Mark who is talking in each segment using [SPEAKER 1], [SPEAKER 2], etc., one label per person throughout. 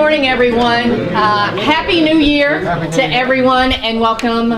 [SPEAKER 1] morning, everyone. Happy New Year to everyone, and welcome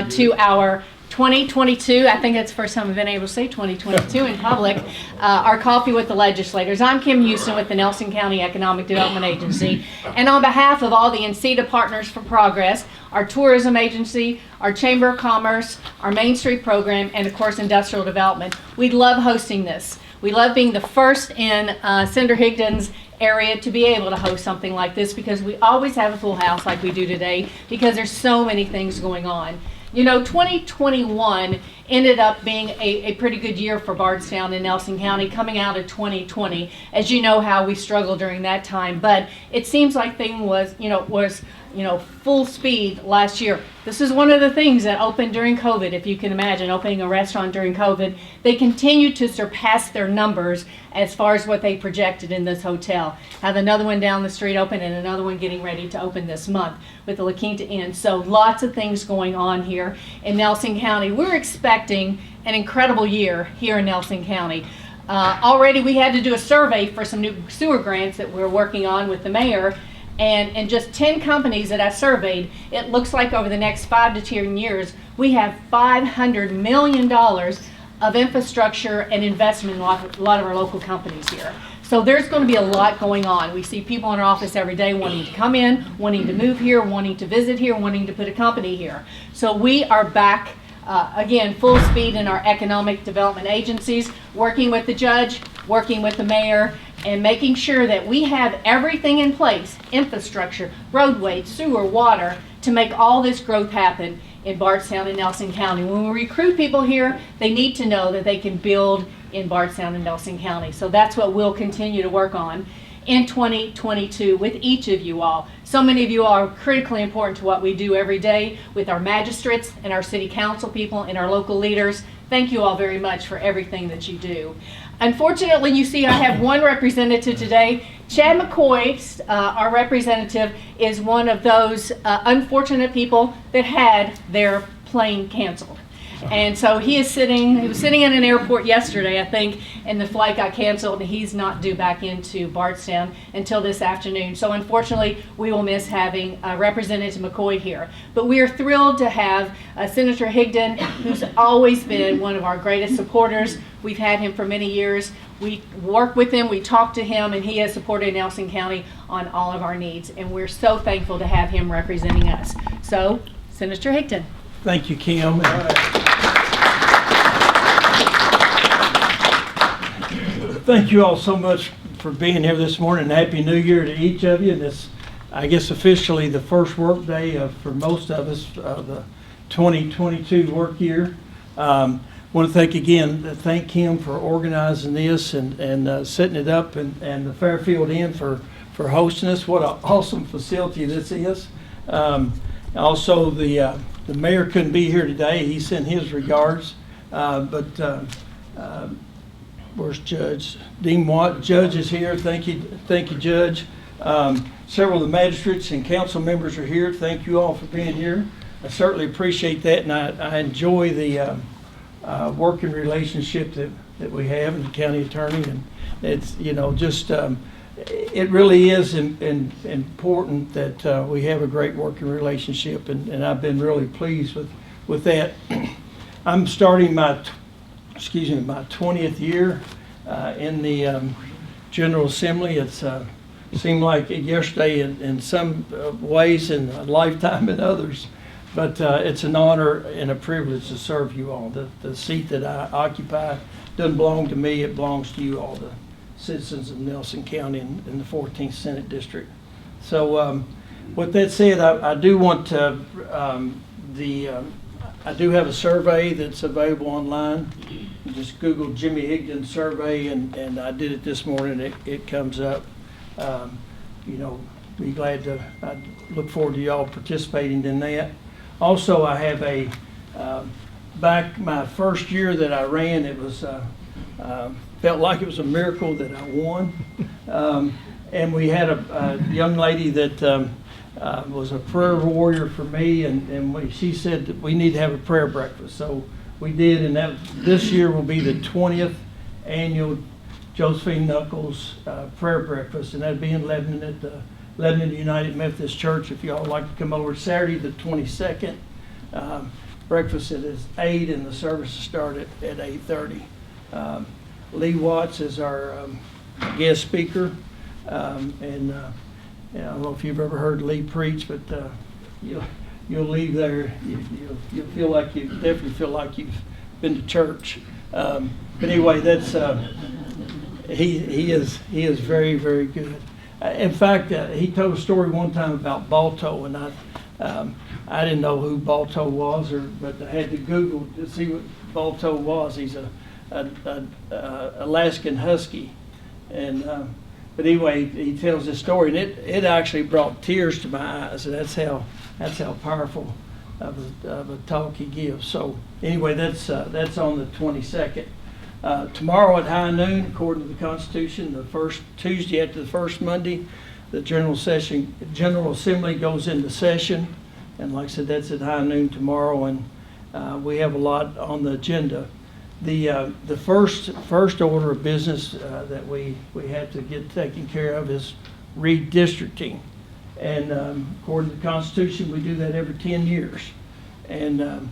[SPEAKER 1] to our 2022, I think that's the first time I've been able to say 2022 in public, our Coffee with the Legislators. I'm Kim Huston with the Nelson County Economic Development Agency, and on behalf of all the NCEDA Partners for Progress, our tourism agency, our Chamber of Commerce, our Main Street program, and of course industrial development, we love hosting this. We love being the first in Senator Higdon's area to be able to host something like this, because we always have a full house like we do today, because there's so many things going on. You know, 2021 ended up being a pretty good year for Bardstown and Nelson County, coming out of 2020. As you know how we struggled during that time, but it seems like things was full speed last year. This is one of the things that opened during COVID, if you can imagine opening a restaurant during COVID. They continue to surpass their numbers as far as what they projected in this hotel. Have another one down the street open and another one getting ready to open this month with the La Quinta Inn. So lots of things going on here in Nelson County. We're expecting an incredible year here in Nelson County. Already we had to do a survey for some new sewer grants that we're working on with the mayor. And just 10 companies that I surveyed, it looks like over the next 5 to 10 years, we have $500 million of infrastructure and investment in a lot of our local companies here. So there's going to be a lot going on. We see people in our office every day wanting to come in, wanting to move here, wanting to visit here, wanting to put a company here. So we are back again, full speed in our economic development agencies, working with the judge, working with the mayor, and making sure that we have everything in place, infrastructure, roadways, sewer, water, to make all this growth happen in Bardstown and Nelson County. When we recruit people here, they need to know that they can build in Bardstown and Nelson County. So that's what we'll continue to work on in 2022 with each of you all. So many of you are critically important to what we do every day with our magistrates and our city council people and our local leaders. Thank you all very much for everything that you do. Unfortunately, you see I have one representative today. Chad McCoy, our representative, is one of those unfortunate people that had their plane canceled. And so he was sitting in an airport yesterday, I think, and the flight got canceled, and he's not due back into Bardstown until this afternoon. So unfortunately, we will miss having Representative McCoy here. But we are thrilled to have Senator Higdon, who's always been one of our greatest supporters. We've had him for many years. We work with him, we talk to him, and he has supported Nelson County on all of our needs. And we're so thankful to have him representing us. So, Senator Higdon.
[SPEAKER 2] Thank you, Kim. Thank you all so much for being here this morning. Happy New Year to each of you. And this, I guess, officially the first work day for most of us of the 2022 work year. Want to thank Kim for organizing this and setting it up, and the Fairfield Inn for hosting us. What an awesome facility this is. Also, the mayor couldn't be here today. He sent his regards, where's Judge? Dean Watt. Judge is here. Thank you, Judge. Several of the magistrates and council members are here. Thank you all for being here. I certainly appreciate that, and I enjoy the working relationship that we have in the county attorney. And it's, it really is important that we have a great working relationship, and I've been really pleased with that. I'm starting my 20th year in the General Assembly. It's seemed like yesterday in some ways and a lifetime in others, but it's an honor and a privilege to serve you all. The seat that I occupy doesn't belong to me, it belongs to you all, the citizens of Nelson County in the 14th Senate District. So with that said, I do want to, I do have a survey that's available online. You just Google Jimmy Higdon survey, and I did it this morning. It comes up. Be glad to. I look forward to y'all participating in that. Also, I have back my first year that I ran, it was felt like it was a miracle that I won. And we had a young lady that was a prayer warrior for me, and she said that we need to have a prayer breakfast. So we did, and this year will be the 20th annual Josephine Knuckles prayer breakfast, and that'll be in Lebanon at the Lebanon United Methodist Church. If y'all would like to come over Saturday the 22nd, breakfast is 8 and the service will start at 8:30. Lee Watts is our guest speaker, and I don't know if you've ever heard Lee preach, but you'll leave there, you'll feel like you definitely feel like you've been to church. But anyway, that's he is very, very good. In fact, he told a story one time about Balto, and I didn't know who Balto was, but I had to Google to see what Balto was. He's a Alaskan Husky, and but anyway, he tells this story, and it actually brought tears to my eyes. And that's how powerful of a talk he gives. So anyway, that's on the 22nd. Tomorrow at high noon, according to the Constitution, the first Tuesday after the first Monday, the General Assembly goes into session, and like I said, that's at high noon tomorrow, and we have a lot on the agenda. The first order of business that we have to get taken care of is redistricting, and according to the Constitution, we do that every 10 years, and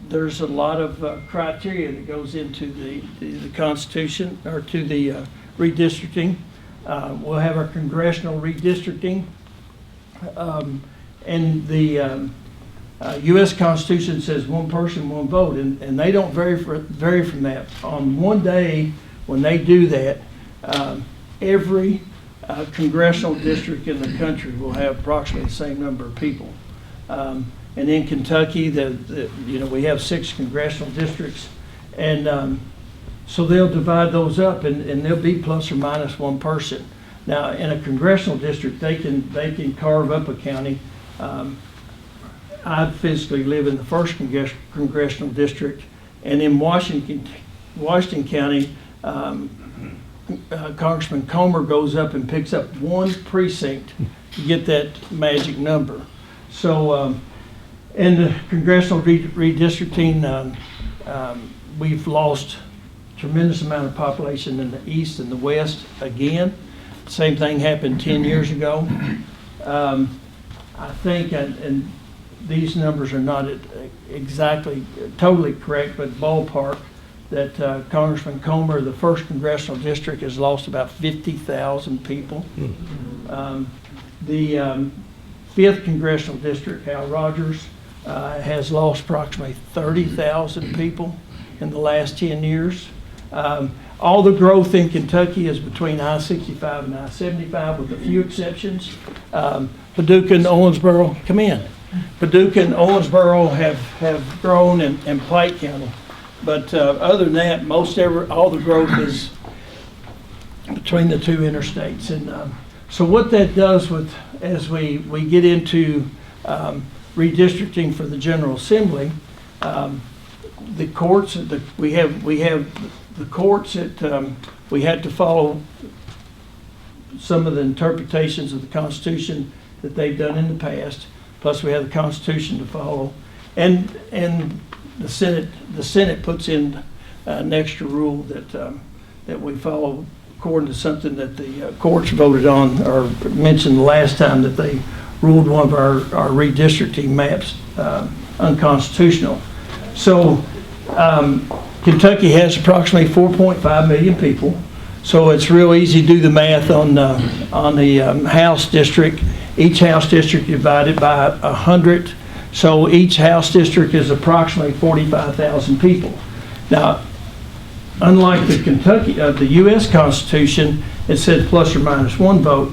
[SPEAKER 2] there's a lot of criteria that goes into the Constitution, or to the redistricting. We'll have our congressional redistricting, and the U.S. Constitution says one person, one vote, and they don't vary from that. On one day when they do that, every congressional district in the country will have approximately the same number of people. And in Kentucky, we have 6 congressional districts, and so they'll divide those up, and there'll be plus or minus one person. Now, in a congressional district, they can carve up a county. I physically live in the first congressional district, and in Washington County, Congressman Comer goes up and picks up one precinct to get that magic number. So in the congressional redistricting, we've lost a tremendous amount of population in the east and the west again. Same thing happened 10 years ago. I think, and these numbers are not exactly totally correct, but ballpark, that Congressman Comer, the first congressional district, has lost about 50,000 people. The 5th congressional district, Hal Rogers, has lost approximately 30,000 people in the last 10 years. All the growth in Kentucky is between I-65 and I-75, with a few exceptions. Paducah and Owensboro, come in. Paducah and Owensboro have grown, and Pike County. But other than that, all the growth is between the 2 interstates. And so what that does as we get into redistricting for the General Assembly, the courts, we have the courts that we had to follow some of the interpretations of the Constitution that they've done in the past. Plus, we have the Constitution to follow, and the Senate puts in an extra rule that we follow according to something that the courts voted on or mentioned the last time, that they ruled one of our redistricting maps unconstitutional. So Kentucky has approximately 4.5 million people. So it's real easy to do the math on the House district. Each House district divided by 100. So each House district is approximately 45,000 people. Now, unlike the U.S. Constitution, it said plus or minus one vote.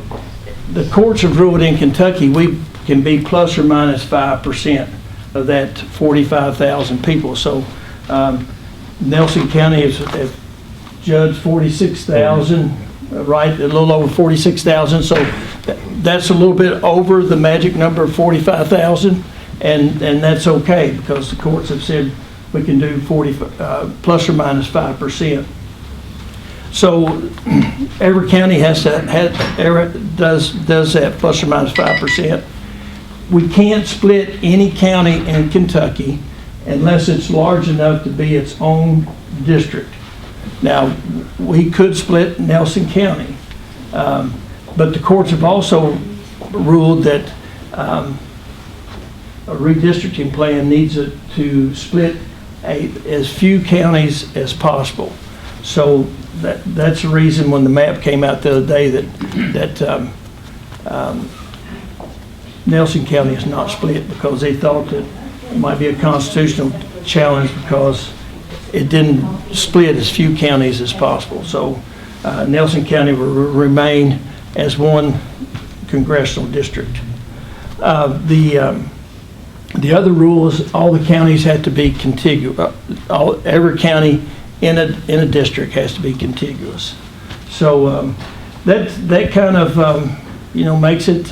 [SPEAKER 2] The courts have ruled in Kentucky we can be plus or minus 5% of that 45,000 people. So Nelson County has judged 46,000, right, a little over 46,000. So that's a little bit over the magic number of 45,000, and that's okay, because the courts have said we can do plus or minus 5%. So every county does that plus or minus 5%. We can't split any county in Kentucky unless it's large enough to be its own district. Now, we could split Nelson County, but the courts have also ruled that a redistricting plan needs to split as few counties as possible. So that's the reason when the map came out the other day that Nelson County is not split, because they thought that it might be a constitutional challenge because it didn't split as few counties as possible. So Nelson County will remain as one congressional district. The other rule is all the counties have to be contiguous. Every county in a district has to be contiguous. So that kind of makes it.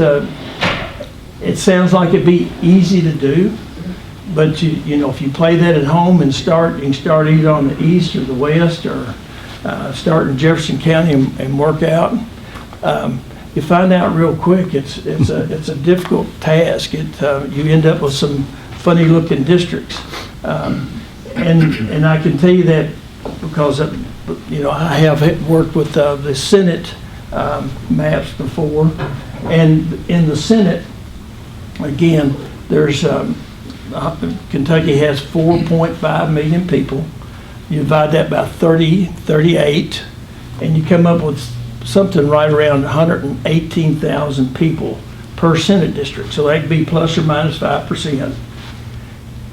[SPEAKER 2] It sounds like it'd be easy to do, but if you play that at home and you can start either on the east or the west, or start in Jefferson County and work out. You find out real quick it's a difficult task. You end up with some funny looking districts, and I can tell you that because I have worked with the Senate maps before, and in the Senate, again, there's Kentucky has 4.5 million people. You divide that by 38, and you come up with something right around 118,000 people per Senate district. So that could be plus or minus 5%.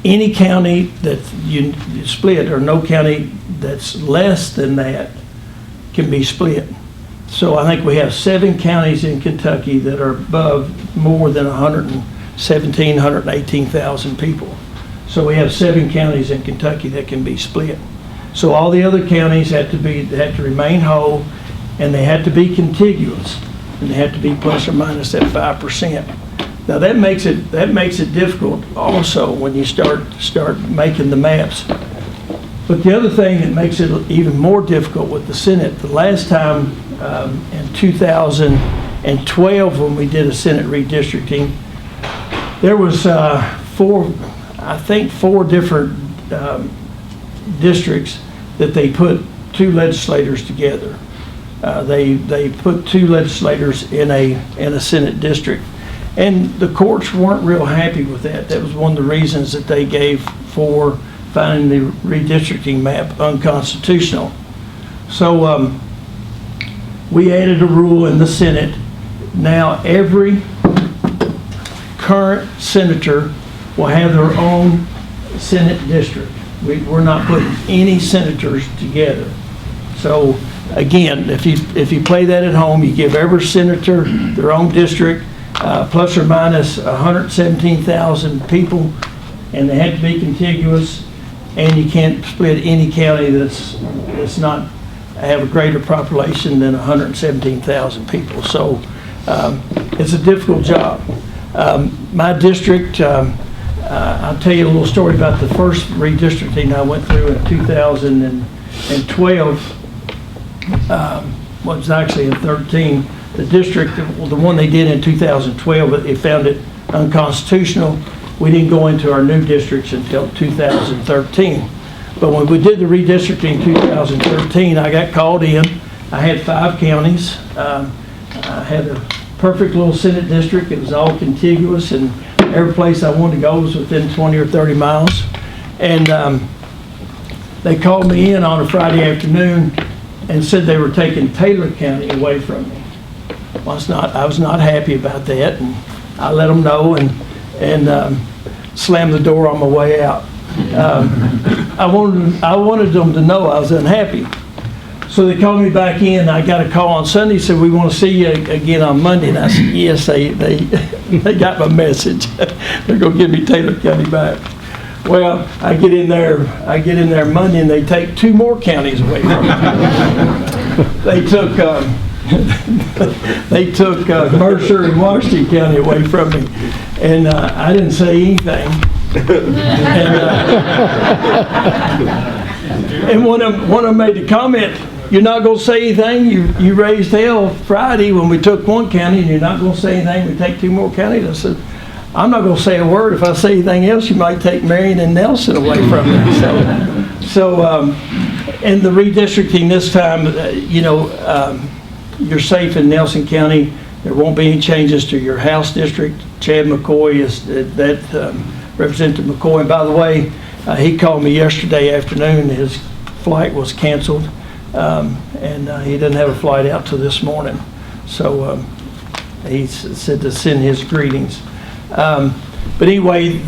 [SPEAKER 2] Any county that you split, or no county that's less than that, can be split. So I think we have 7 counties in Kentucky that are above more than 118,000 people. So we have 7 counties in Kentucky that can be split. So all the other counties have to remain whole, and they have to be contiguous, and they have to be plus or minus that 5%. Now that makes it difficult also when you start making the maps. But the other thing that makes it even more difficult with the Senate, the last time in 2012 when we did a Senate redistricting, there was 4 different districts that they put 2 legislators together. They put 2 legislators in a Senate district, and the courts weren't real happy with that. That was one of the reasons that they gave for finding the redistricting map unconstitutional. So we added a rule in the Senate. Now every current senator will have their own Senate district. We're not putting any senators together. So again, if you play that at home, you give every senator their own district, plus or minus 117,000 people, and they have to be contiguous, and you can't split any county that's not have a greater population than 117,000 people. So it's a difficult job. My district, I'll tell you a little story about the first redistricting I went through in 2012. Was actually in 13. The district, the one they did in 2012, they found it unconstitutional. We didn't go into our new districts until 2013. But when we did the redistricting in 2013, I got called in. I had 5 counties. I had a perfect little Senate district. It was all contiguous, and every place I wanted to go was within 20 or 30 miles. And they called me in on a Friday afternoon and said they were taking Taylor County away from me. Well, I was not happy about that, and I let them know and slammed the door on my way out. I wanted them to know I was unhappy. So they called me back in. I got a call on Sunday, said, "We want to see you again on Monday." And I said, yes, they got my message. They're going to give me Taylor County back. Well, I get in there Monday, and they take 2 more counties away from me. They took Mercer and Washington County away from me, and I didn't say anything. And one of them made the comment, "You're not going to say anything? You raised hell Friday when we took 1 county, and you're not going to say anything? We take 2 more counties?" I said, "I'm not going to say a word. If I say anything else, you might take Marion and Nelson away from me." So in the redistricting this time, you're safe in Nelson County. There won't be any changes to your House district. Chad McCoy is Representative McCoy. And by the way, he called me yesterday afternoon. His flight was canceled, and he didn't have a flight out till this morning. So he said to send his greetings. But anyway,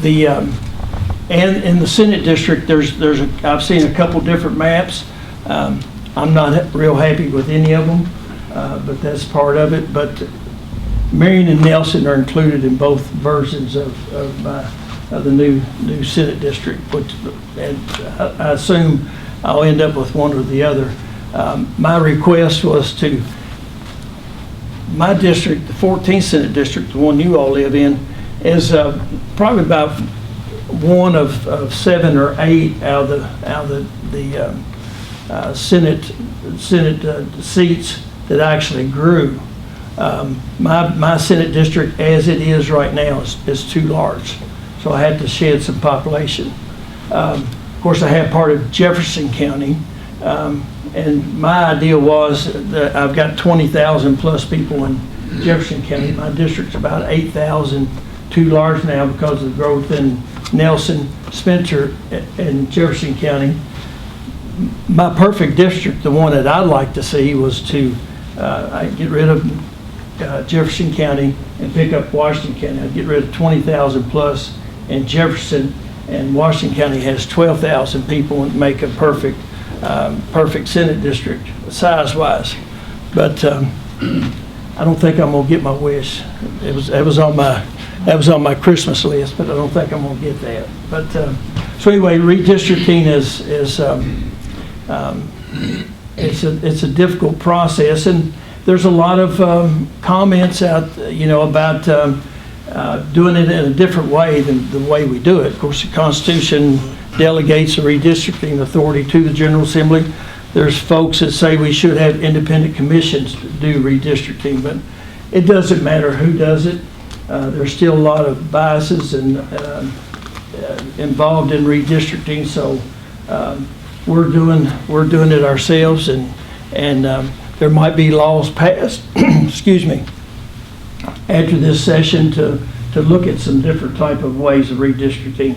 [SPEAKER 2] and in the Senate district, I've seen a couple different maps. I'm not real happy with any of them, but that's part of it. But Marion and Nelson are included in both versions of the new Senate district, and I assume I'll end up with one or the other. My request was my district, the 14th Senate district, the one you all live in, is probably about one of 7 or 8 out of the Senate seats that actually grew. My Senate district, as it is right now, is too large, so I had to shed some population. Of course, I have part of Jefferson County, and my idea was that I've got 20,000 plus people in Jefferson County. My district's about 8,000, too large now because of the growth in Nelson, Spencer, and Jefferson County. My perfect district, the one that I'd like to see, was to I'd get rid of Jefferson County and pick up Washington County. I'd get rid of 20,000 plus in Jefferson, and Washington County has 12,000 people and make a perfect Senate district size-wise. But I don't think I'm gonna get my wish. That was on my Christmas list, but I don't think I'm gonna get that. But so anyway, redistricting is it's a difficult process, and there's a lot of comments out, about doing it in a different way than the way we do it. Of course, the Constitution delegates the redistricting authority to the General Assembly. There's folks that say we should have independent commissions to do redistricting, but it doesn't matter who does it. There's still a lot of biases and involved in redistricting, so we're doing it ourselves, and there might be laws passed, excuse me, after this session to look at some different type of ways of redistricting.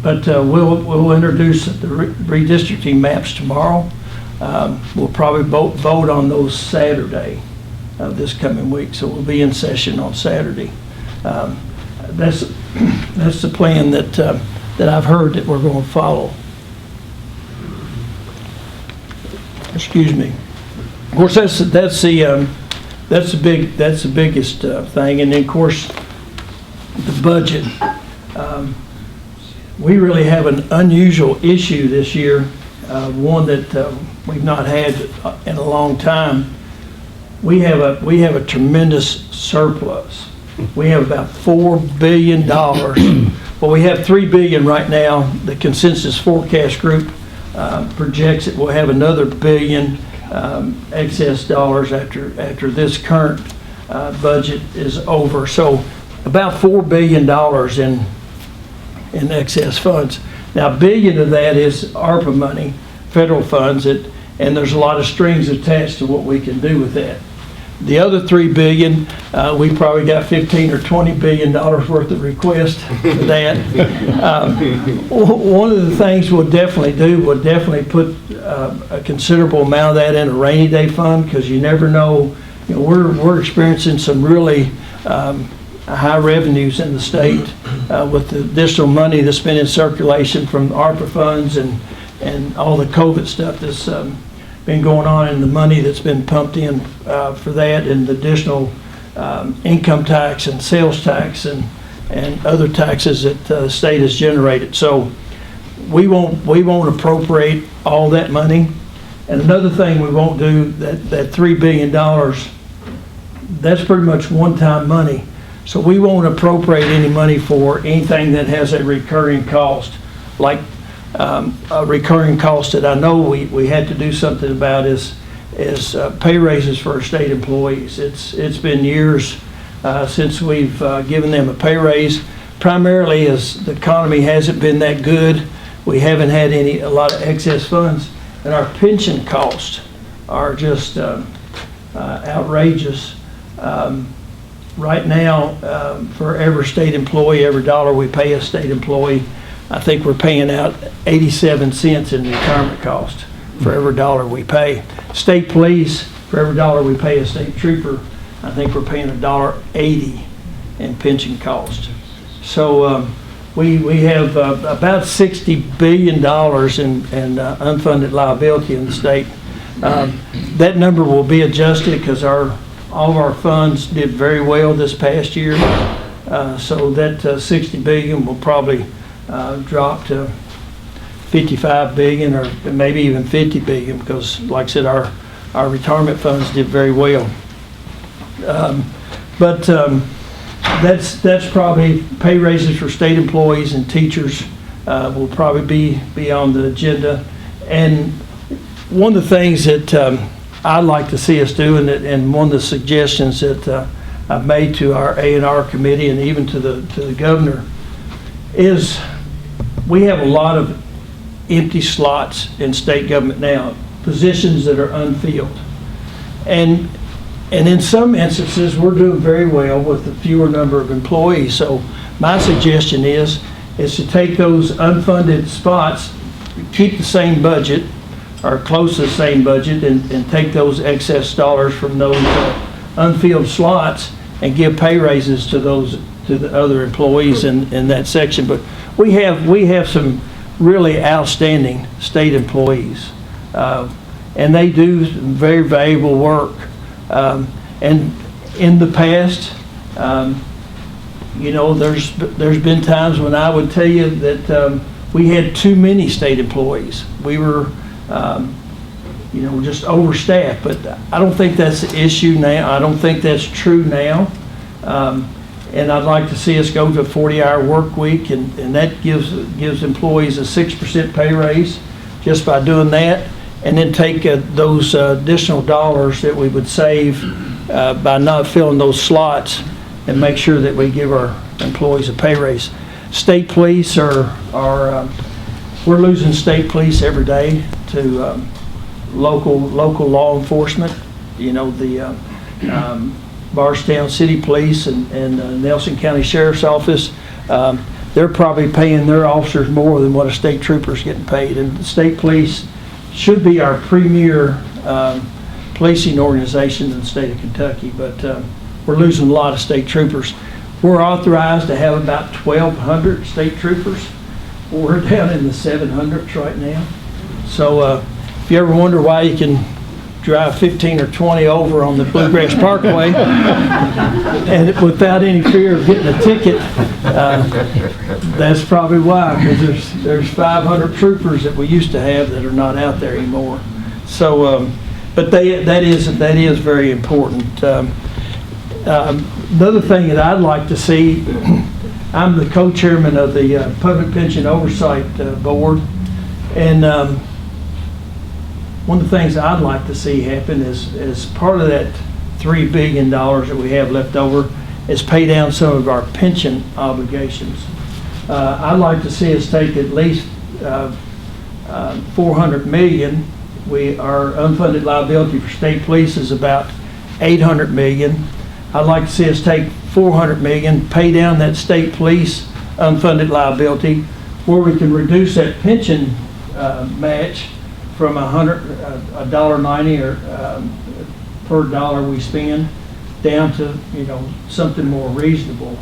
[SPEAKER 2] But we'll introduce the redistricting maps tomorrow. We'll probably vote on those Saturday of this coming week, so we'll be in session on Saturday. That's the plan that I've heard that we're going to follow. Excuse me. Of course, that's the biggest thing, and then of course the budget. We really have an unusual issue this year, one that we've not had in a long time. We have a tremendous surplus. We have about $4 billion. Well, we have $3 billion right now. The consensus forecast group projects that we'll have another $1 billion excess dollars after this current budget is over. So about $4 billion in excess funds. Now, $1 billion of that is ARPA money, federal funds, and there's a lot of strings attached to what we can do with that. The other $3 billion, we probably got $15 or $20 billion worth of requests for that. One of the things we'll definitely put a considerable amount of that in a rainy day fund, because you never know. We're experiencing some really high revenues in the state with the additional money that's been in circulation from ARPA funds and all the COVID stuff that's been going on, and the money that's been pumped in for that, and the additional income tax and sales tax and other taxes that the state has generated. So we won't appropriate all that money. And another thing we won't do, that $3 billion, that's pretty much one-time money. So we won't appropriate any money for anything that has a recurring cost, like a recurring cost that I know we had to do something about is pay raises for our state employees. It's been years since we've given them a pay raise, primarily as the economy hasn't been that good. We haven't had a lot of excess funds, and our pension costs are just outrageous. right now, for every state employee, every dollar we pay a state employee, I think we're paying out 87 cents in retirement cost for every dollar we pay. State police, for every dollar we pay a state trooper, I think we're paying $1.80 in pension cost. So we have about $60 billion in unfunded liability in the state. That number will be adjusted because all of our funds did very well this past year. So that $60 billion will probably drop to $55 billion or maybe even $50 billion because, like I said, our retirement funds did very well. That's probably pay raises for state employees and teachers will probably be on the agenda. And one of the things that I'd like to see us do, and one of the suggestions that I've made to our A&R committee and even to the governor, is we have a lot of empty slots in state government now, positions that are unfilled. And in some instances, we're doing very well with a fewer number of employees. So my suggestion is to take those unfunded spots, keep the same budget, or close to the same budget, and take those excess dollars from those unfilled slots and give pay raises to the other employees in that section. But we have some really outstanding state employees, and they do very valuable work. And in the past, there's been times when I would tell you that we had too many state employees. We were, just overstaffed. But I don't think that's the issue now. I don't think that's true now. And I'd like to see us go to a 40-hour work week, and that gives employees a 6% pay raise just by doing that, and then take those additional dollars that we would save by not filling those slots and make sure that we give our employees a pay raise. State police we're losing state police every day to local law enforcement. The Bardstown City Police and Nelson County Sheriff's Office, they're probably paying their officers more than what a state trooper's getting paid. And the state police should be our premier policing organization in the state of Kentucky, but we're losing a lot of state troopers. We're authorized to have about 1,200 state troopers. We're down in the 700s right now. So if you ever wonder why you can drive 15 or 20 over on the Bluegrass Parkway and without any fear of getting a ticket, that's probably why, because there's 500 troopers that we used to have that are not out there anymore. So, but that is very important. Another thing that I'd like to see, I'm the co-chairman of the Public Pension Oversight Board, and one of the things I'd like to see happen is part of that $3 billion that we have left over is pay down some of our pension obligations. I'd like to see us take at least $400 million. Our unfunded liability for state police is about $800 million. I'd like to see us take $400 million, pay down that state police unfunded liability, where we can reduce that pension match from $1.90 or per dollar we spend down to something more reasonable.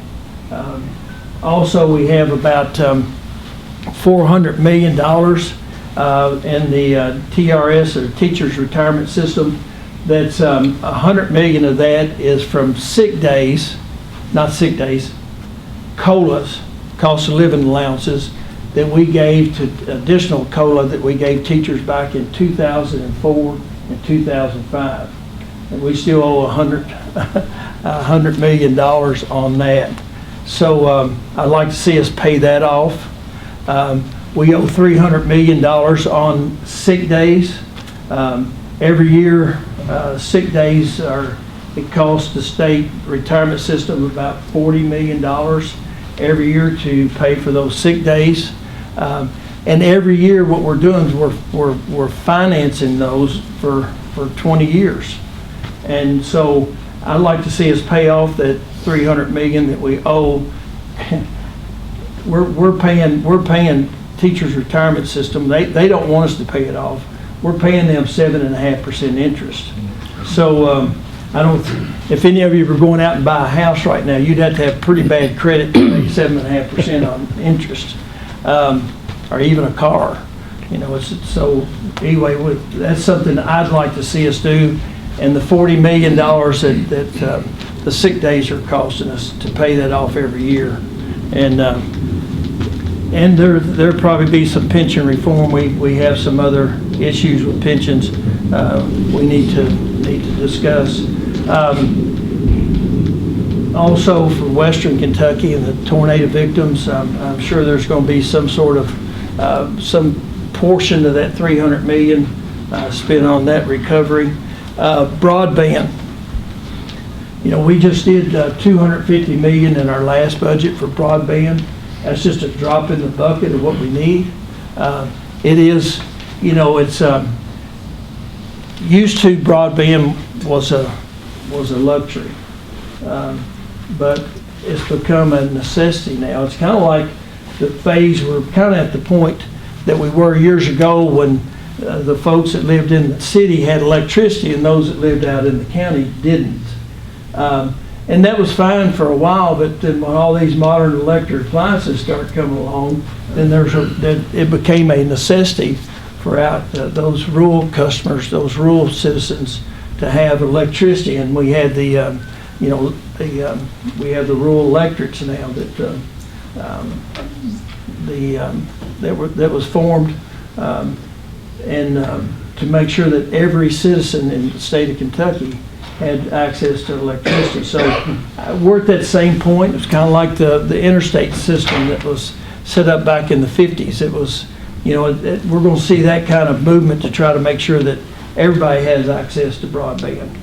[SPEAKER 2] Also, we have about $400 million in the TRS, or Teachers Retirement System. That's $100 million of that is from sick days, not sick days, COLAs, cost of living allowances, that we gave to additional COLA that we gave teachers back in 2004 and 2005. And we still owe $100 million on that. So I'd like to see us pay that off. We owe $300 million on sick days. Every year, sick days it costs the state retirement system about $40 million every year to pay for those sick days. And every year what we're doing is we're financing those for 20 years. And so I'd like to see us pay off that $300 million that we owe. We're paying teachers' retirement system. They don't want us to pay it off. We're paying them 7.5% interest. So I don't. If any of you were going out and buy a house right now, you'd have to have pretty bad credit to pay 7.5% on interest, or even a car. You know, so anyway. That's something I'd like to see us do, and the $40 million that the sick days are costing us to pay that off every year, and there'll probably be some pension reform. We have some other issues with pensions we need to discuss. Also for Western Kentucky and the tornado victims, I'm sure there's going to be some sort of some portion of that $300 million spent on that recovery. Broadband. You know, we just did $250 million in our last budget for broadband. That's just a drop in the bucket of what we need. It is, you know, it's used to broadband was a luxury, but it's become a necessity now. It's kind of like the phase, we're kind of at the point that we were years ago when the folks that lived in the city had electricity and those that lived out in the county didn't. And that was fine for a while, but then when all these modern electric appliances start coming along, then it became a necessity for those rural customers, those rural citizens, to have electricity. And we had we have the rural electrics now that was formed, to make sure that every citizen in the state of Kentucky had access to electricity. So we're at that same point. It's kind of like the interstate system that was set up back in the 50s. It was, you know, we're going to see that kind of movement to try to make sure that everybody has access to broadband.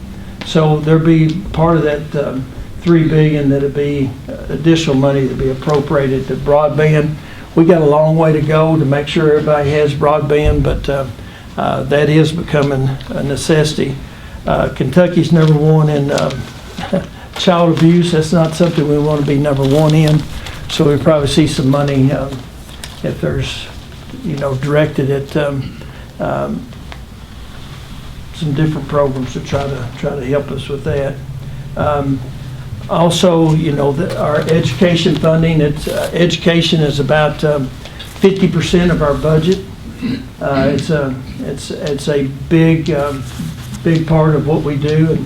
[SPEAKER 2] So there'll be part of that $3 billion that'll be additional money to be appropriated to broadband. We got a long way to go to make sure everybody has broadband, but that is becoming a necessity. Kentucky's number one in child abuse. That's not something we want to be number one in. So we probably see some money if there's, you know, directed at some different programs to try to help us with that. Also, you know, our education funding. Education is about 50% of our budget. It's a big part of what we do,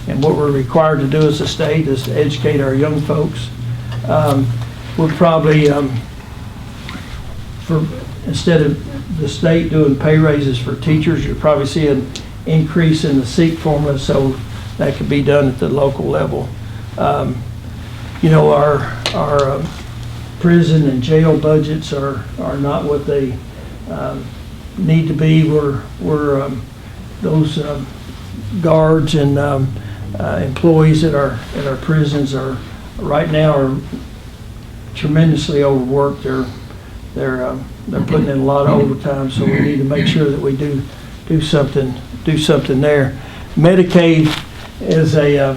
[SPEAKER 2] and what we're required to do as a state is to educate our young folks. We're probably, instead of the state doing pay raises for teachers, you'll probably see an increase in the SEEK formula, so that could be done at the local level. You know, our prison and jail budgets are not what they need to be. We're those guards and employees at our prisons are right now are tremendously overworked. They're putting in a lot of overtime, so we need to make sure that we do something there. Medicaid is a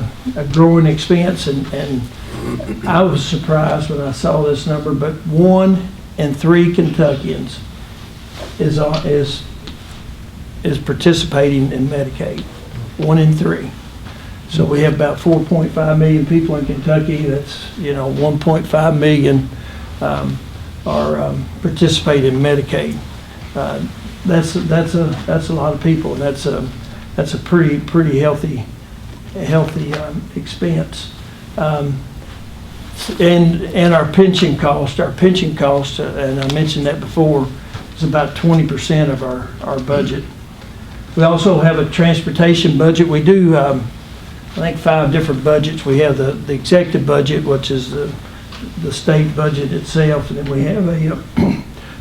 [SPEAKER 2] growing expense, and I was surprised when I saw this number, but 1 in 3 Kentuckians is participating in Medicaid. 1 in 3. So we have about 4.5 million people in Kentucky. That's, you know, 1.5 million are participate in Medicaid. That's a lot of people, and that's a pretty healthy expense. And our pension cost, and I mentioned that before, is about 20% of our budget. We also have a transportation budget. We do, I think, 5 different budgets. We have the executive budget, which is the state budget itself, and then we have a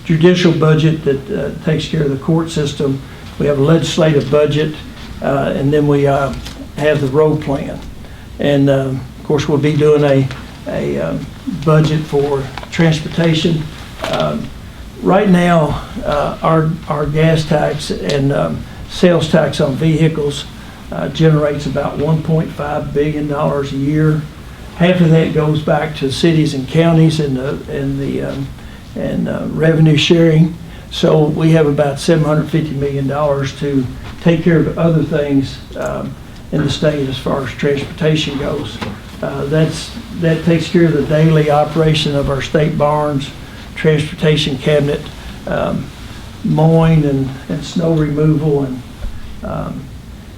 [SPEAKER 2] judicial budget that takes care of the court system. We have a legislative budget, and then we have the road plan. And of course, we'll be doing a budget for transportation. Right now, our gas tax and sales tax on vehicles generates about $1.5 billion a year. Half of that goes back to cities and counties and revenue sharing. So we have about $750 million to take care of other things in the state as far as transportation goes. That takes care of the daily operation of our state barns, transportation cabinet, mowing and snow removal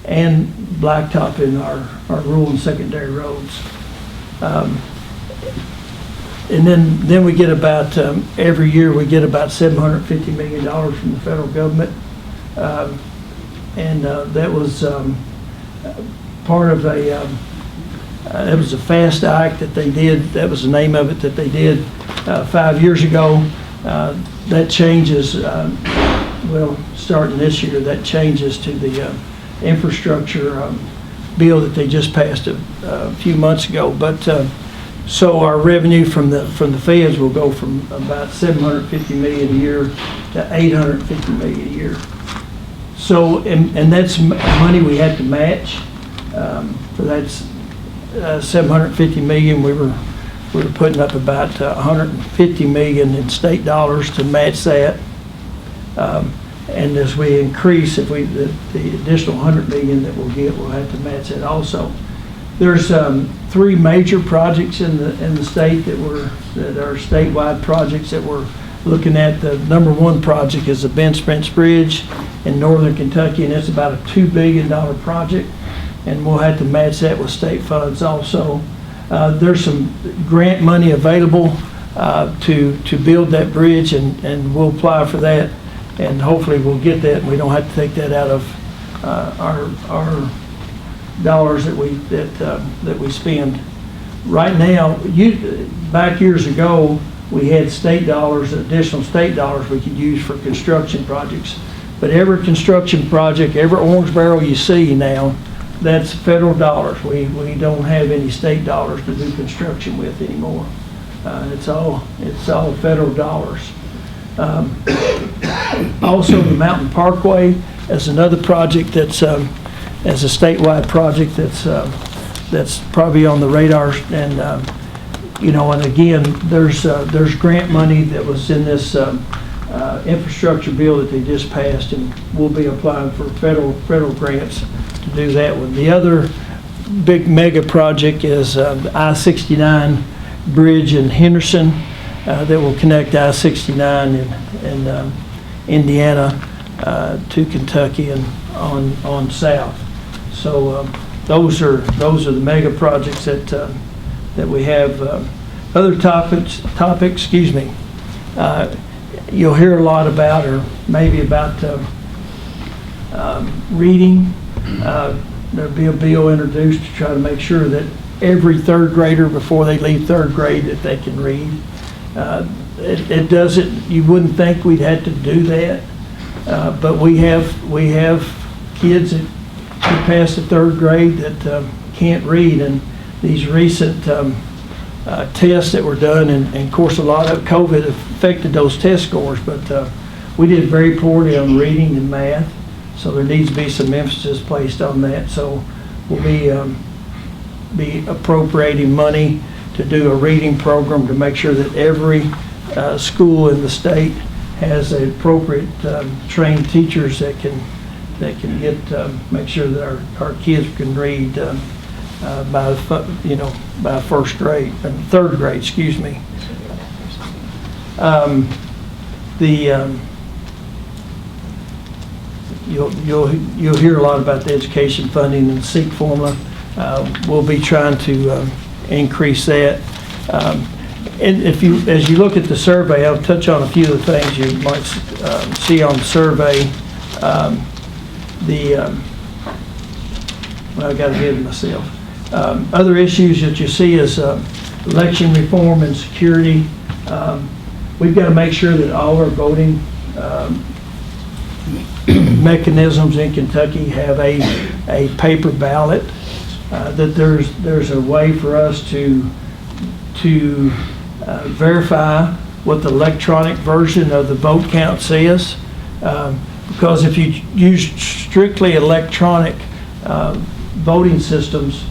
[SPEAKER 2] and blacktop in our rural and secondary roads. And then we get about, every year we get about $750 million from the federal government. That was part of it was a FAST Act that they did. That was the name of it that they did 5 years ago. That changes, well, starting this year, that changes to the infrastructure bill that they just passed a few months ago. But so our revenue from the feds will go from about $750 million a year to $850 million a year. So and that's money we had to match. So that's $750 million. We were putting up about $150 million in state dollars to match that. And as we increase, if the additional $100 million that we'll get, we'll have to match that also. There's 3 major projects in the state that are statewide projects that we're looking at. The number 1 project is the Ben Spence Bridge in northern Kentucky, and it's about a $2 billion project, and we'll have to match that with state funds also. There's some grant money available to build that bridge, and we'll apply for that, and hopefully we'll get that, and we don't have to take that out of our dollars that we spend. Right now, back years ago, we had state dollars, additional state dollars we could use for construction projects. But every construction project, every orange barrel you see now, that's federal dollars. We don't have any state dollars to do construction with anymore. It's all federal dollars. Also, the Mountain Parkway is another project that's as a statewide project that's probably on the radar, and and again, there's grant money that was in this infrastructure bill that they just passed, and we'll be applying for federal grants to do that one. The other big mega project is the I-69 bridge in Henderson that will connect I-69 in Indiana to Kentucky and on south. So those are the mega projects that we have. Other topics, excuse me, you'll hear a lot about, or maybe about reading. There'll be a bill introduced to try to make sure that every 3rd grader, before they leave 3rd grade, that they can read. It doesn't, you wouldn't think we'd have to do that, but we have kids that pass the 3rd grade that can't read, and these recent tests that were done, and of course a lot of COVID affected those test scores, but we did very poorly on reading and math, so there needs to be some emphasis placed on that. So we'll be appropriating money to do a reading program to make sure that every school in the state has appropriate trained teachers that can make sure that our kids can read by 1st grade, 3rd grade, excuse me. You'll hear a lot about the education funding and SEEK formula. We'll be trying to increase that. And as you look at the survey, I'll touch on a few of the things you might see on the survey. Well, I got ahead of myself. Other issues that you see is election reform and security. We've got to make sure that all our voting mechanisms in Kentucky have a paper ballot, that there's a way for us to verify what the electronic version of the vote count says. Because if you use strictly electronic voting systems,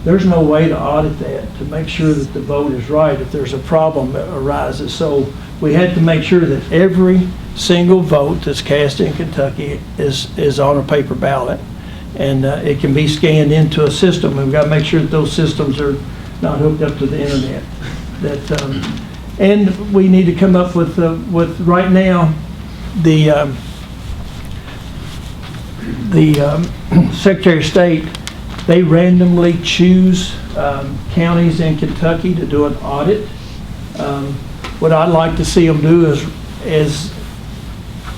[SPEAKER 2] there's no way to audit that to make sure that the vote is right if there's a problem that arises. So we had to make sure that every single vote that's cast in Kentucky is on a paper ballot, and it can be scanned into a system. We've got to make sure that those systems are not hooked up to the internet. And we need to come up with right now the Secretary of State, they randomly choose counties in Kentucky to do an audit. What I'd like to see them do is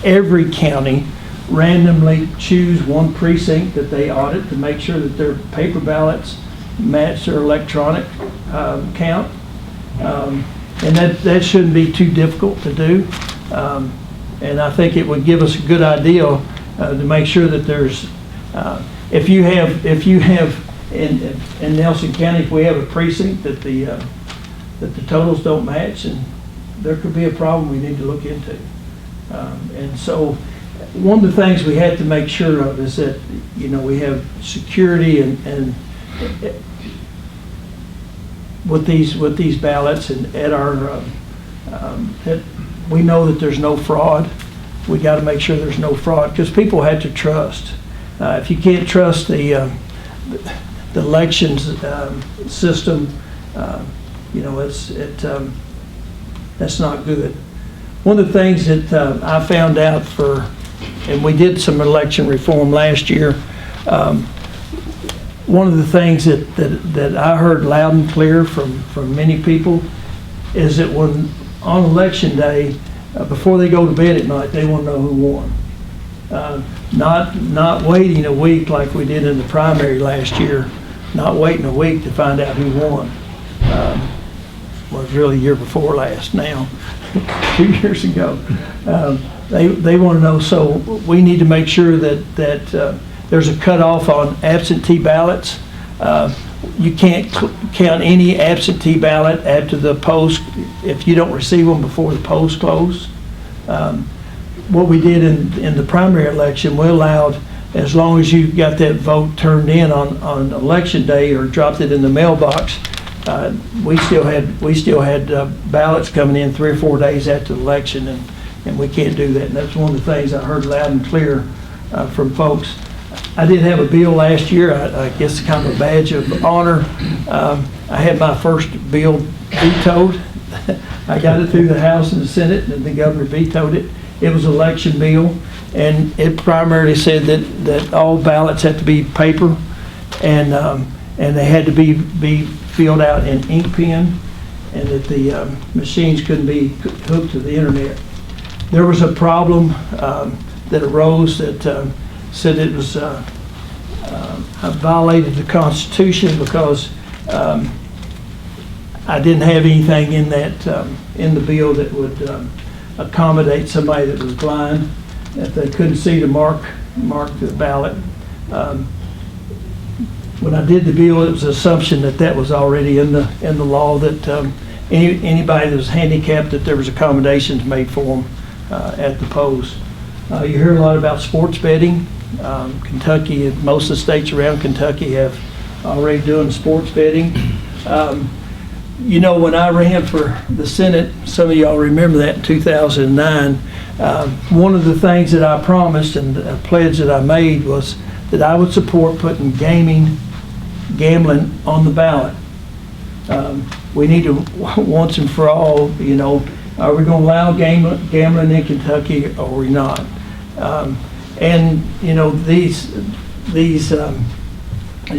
[SPEAKER 2] every county randomly choose one precinct that they audit to make sure that their paper ballots match their electronic count. And that shouldn't be too difficult to do. And I think it would give us a good idea to make sure that there's, if you have in Nelson County, if we have a precinct that the totals don't match, and there could be a problem we need to look into. And so one of the things we have to make sure of is that, we have security and with these ballots, and at our that we know that there's no fraud. We got to make sure there's no fraud, because people have to trust. If you can't trust the elections system, that's not good. One of the things that I found out and we did some election reform last year. One of the things that I heard loud and clear from many people is that when on election day, before they go to bed at night, they want to know who won. Not waiting a week like we did in the primary last year, not waiting a week to find out who won. Was really year before last now, 2 years ago. They want to know, so we need to make sure that there's a cutoff on absentee ballots. You can't count any absentee ballot after the polls if you don't receive them before the polls close. What we did in the primary election, we allowed, as long as you got that vote turned in on election day or dropped it in the mailbox, we still had ballots coming in 3 or 4 days after the election, and we can't do that. And that's one of the things I heard loud and clear from folks. I did have a bill last year, I guess kind of a badge of honor. I had my first bill vetoed. I got it through the House and the Senate, and the governor vetoed it. It was an election bill, and it primarily said that all ballots had to be paper, and they had to be filled out in ink pen, and that the machines couldn't be hooked to the internet. There was a problem that arose that said it was violated the Constitution because I didn't have anything in that in the bill that would accommodate somebody that was blind, if they couldn't see to mark the ballot. When I did the bill, it was an assumption that was already in the law, that anybody that was handicapped, that there was accommodations made for them at the polls. You hear a lot about sports betting. Kentucky and most of the states around Kentucky have already doing sports betting. When I ran for the Senate, some of y'all remember that in 2009, one of the things that I promised and a pledge that I made was that I would support putting gambling on the ballot. We need to, once and for all, are we going to allow gambling in Kentucky or are we not? These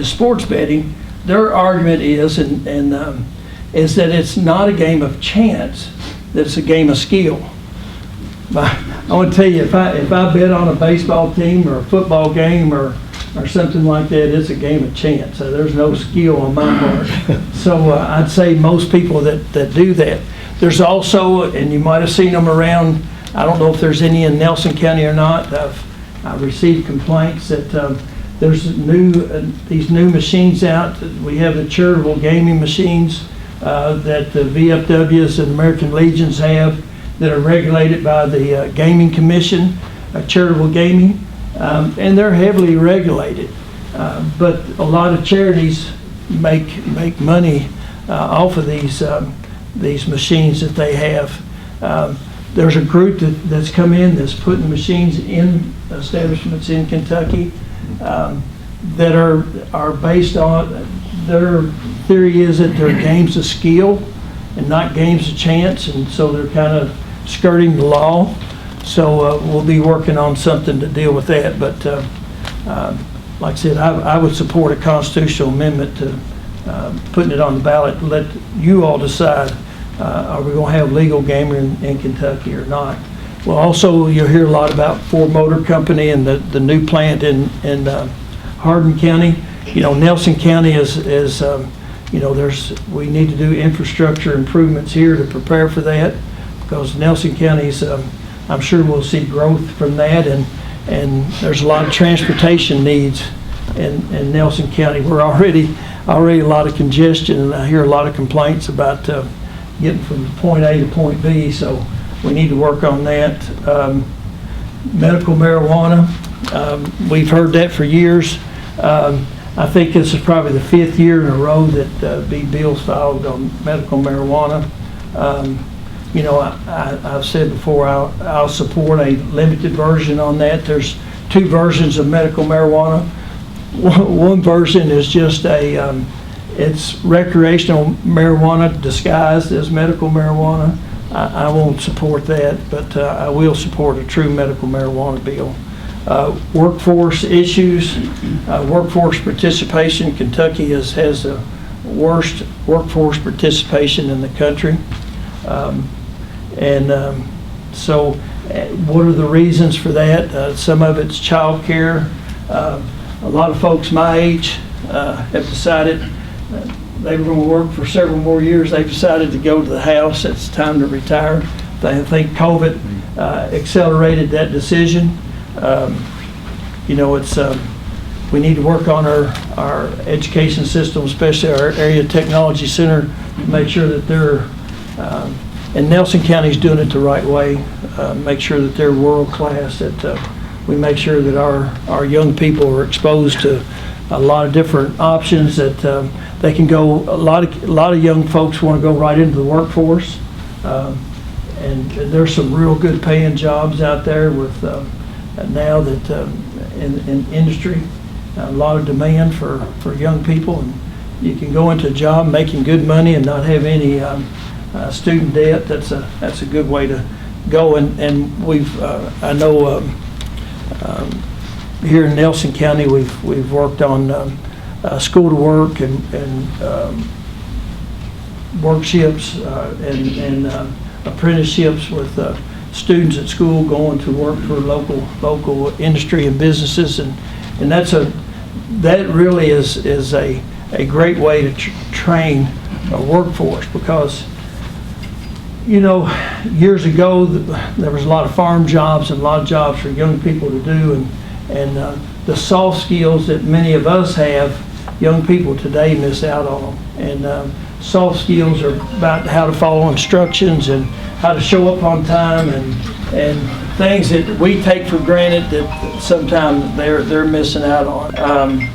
[SPEAKER 2] sports betting, their argument is is that it's not a game of chance, that it's a game of skill. I want to tell you, if I bet on a baseball team or a football game or something like that, it's a game of chance. So there's no skill on my part. So I'd say most people that do that. There's also, and you might have seen them around, I don't know if there's any in Nelson County or not. I've received complaints that there's these new machines out. We have the charitable gaming machines that the VFWs and American Legions have that are regulated by the Gaming Commission, charitable gaming, and they're heavily regulated. But a lot of charities make money off of these machines that they have. There's a group that's come in that's putting machines in establishments in Kentucky that are based on, their theory is that they're games of skill and not games of chance, and so they're kind of skirting the law. So we'll be working on something to deal with that. But like I said, I would support a constitutional amendment to putting it on the ballot and let you all decide, are we going to have legal gaming in Kentucky or not? Well, also you'll hear a lot about Ford Motor Company and the new plant in Hardin County. You know, Nelson County is you know, we need to do infrastructure improvements here to prepare for that, because Nelson County's, I'm sure we'll see growth from that, and there's a lot of transportation needs in Nelson County. We're already a lot of congestion, and I hear a lot of complaints about getting from point A to point B, so we need to work on that. Medical marijuana, we've heard that for years. I think this is probably the 5th year in a row that be bills filed on medical marijuana. You know, I've said before, I'll support a limited version on that. There's 2 versions of medical marijuana. One version is just it's recreational marijuana disguised as medical marijuana. I won't support that, but I will support a true medical marijuana bill. Workforce issues, workforce participation. Kentucky has the worst workforce participation in the country. So what are the reasons for that? Some of it's child care. A lot of folks my age have decided they were going to work for several more years. They've decided to go to the house. It's time to retire. I think COVID accelerated that decision. You know, it's we need to work on our education system, especially our area technology center, to make sure that they're, and Nelson County's doing it the right way, make sure that they're world class, that we make sure that our young people are exposed to a lot of different options, that they can go, a lot of young folks want to go right into the workforce, and there's some real good paying jobs out there with now that in industry, a lot of demand for young people, and you can go into a job making good money and not have any student debt. That's a good way to go, and we've I know here in Nelson County we've worked on school to work and workshops and apprenticeships with students at school going to work for local industry and businesses, and that really is a great way to train a workforce, because you know, years ago there was a lot of farm jobs and a lot of jobs for young people to do, and the soft skills that many of us have, young people today miss out on them. And soft skills are about how to follow instructions and how to show up on time, and things that we take for granted that sometimes they're missing out on.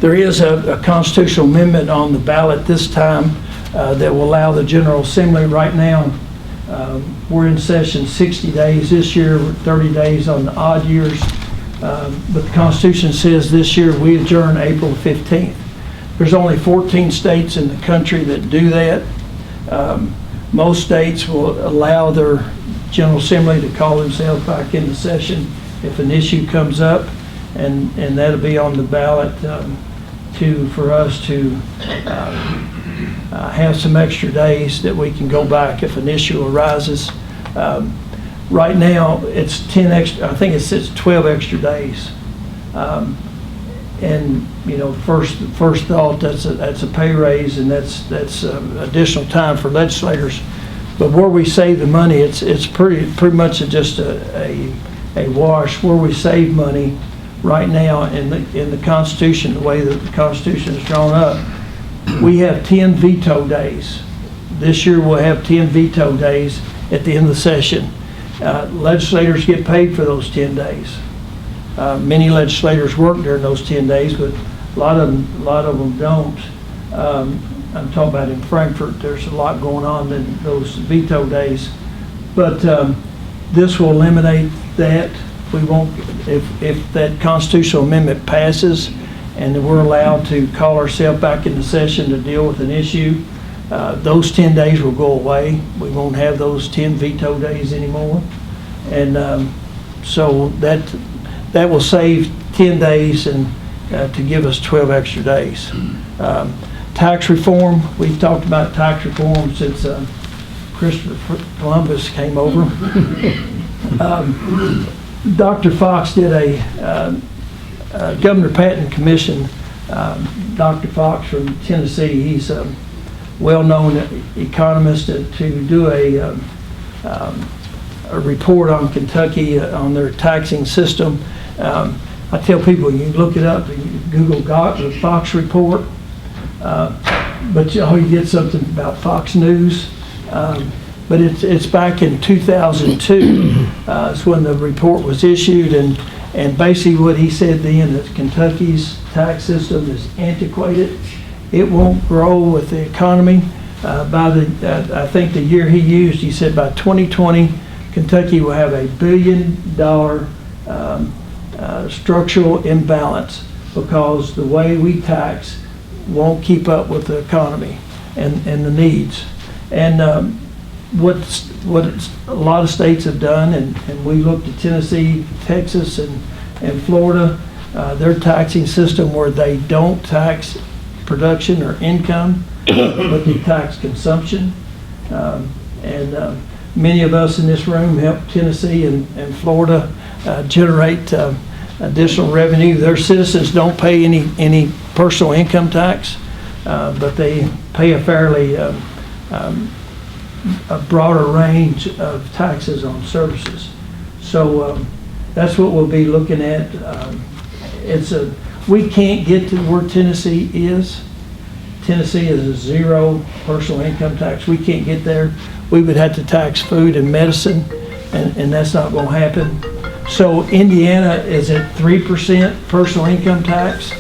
[SPEAKER 2] There is a constitutional amendment on the ballot this time that will allow the General Assembly. Right now, we're in session 60 days this year, 30 days on the odd years. But the Constitution says this year we adjourn April 15th. There's only 14 states in the country that do that. Most states will allow their General Assembly to call themselves back into session if an issue comes up, and that'll be on the ballot for us to have some extra days that we can go back if an issue arises. Right now, it's 10 extra. I think it's 12 extra days. And you know, first thought, that's a pay raise, and that's additional time for legislators. But where we save the money, it's pretty much just a wash. Where we save money right now in the Constitution, the way that the Constitution is drawn up, we have 10 veto days. This year we'll have 10 veto days at the end of the session. Legislators get paid for those 10 days. Many legislators work during those 10 days, but a lot of them don't. I'm talking about in Frankfurt, there's a lot going on in those veto days. But this will eliminate that. We won't, if that constitutional amendment passes and we're allowed to call ourselves back into session to deal with an issue, those 10 days will go away. We won't have those 10 veto days anymore. And so that will save 10 days and to give us 12 extra days. Tax reform, we've talked about tax reform since Christopher Columbus came over. Dr. Fox did a Governor Patton commission. Dr. Fox from Tennessee, he's a well-known economist, to do a report on Kentucky on their taxing system. I tell people, you can look it up, you can Google the Fox report, but you get something about Fox News. But it's back in 2002. It's when the report was issued, and basically what he said then is Kentucky's tax system is antiquated. It won't grow with the economy. I think the year he used, he said by 2020, Kentucky will have $1 billion structural imbalance because the way we tax won't keep up with the economy and the needs. And what a lot of states have done, and we looked at Tennessee, Texas, and Florida, their taxing system where they don't tax production or income, but they tax consumption. And many of us in this room helped Tennessee and Florida generate additional revenue. Their citizens don't pay any personal income tax, but they pay a fairly a broader range of taxes on services. So that's what we'll be looking at. We can't get to where Tennessee is. Tennessee is a zero personal income tax. We can't get there. We would have to tax food and medicine, and that's not going to happen. So Indiana is at 3% personal income tax.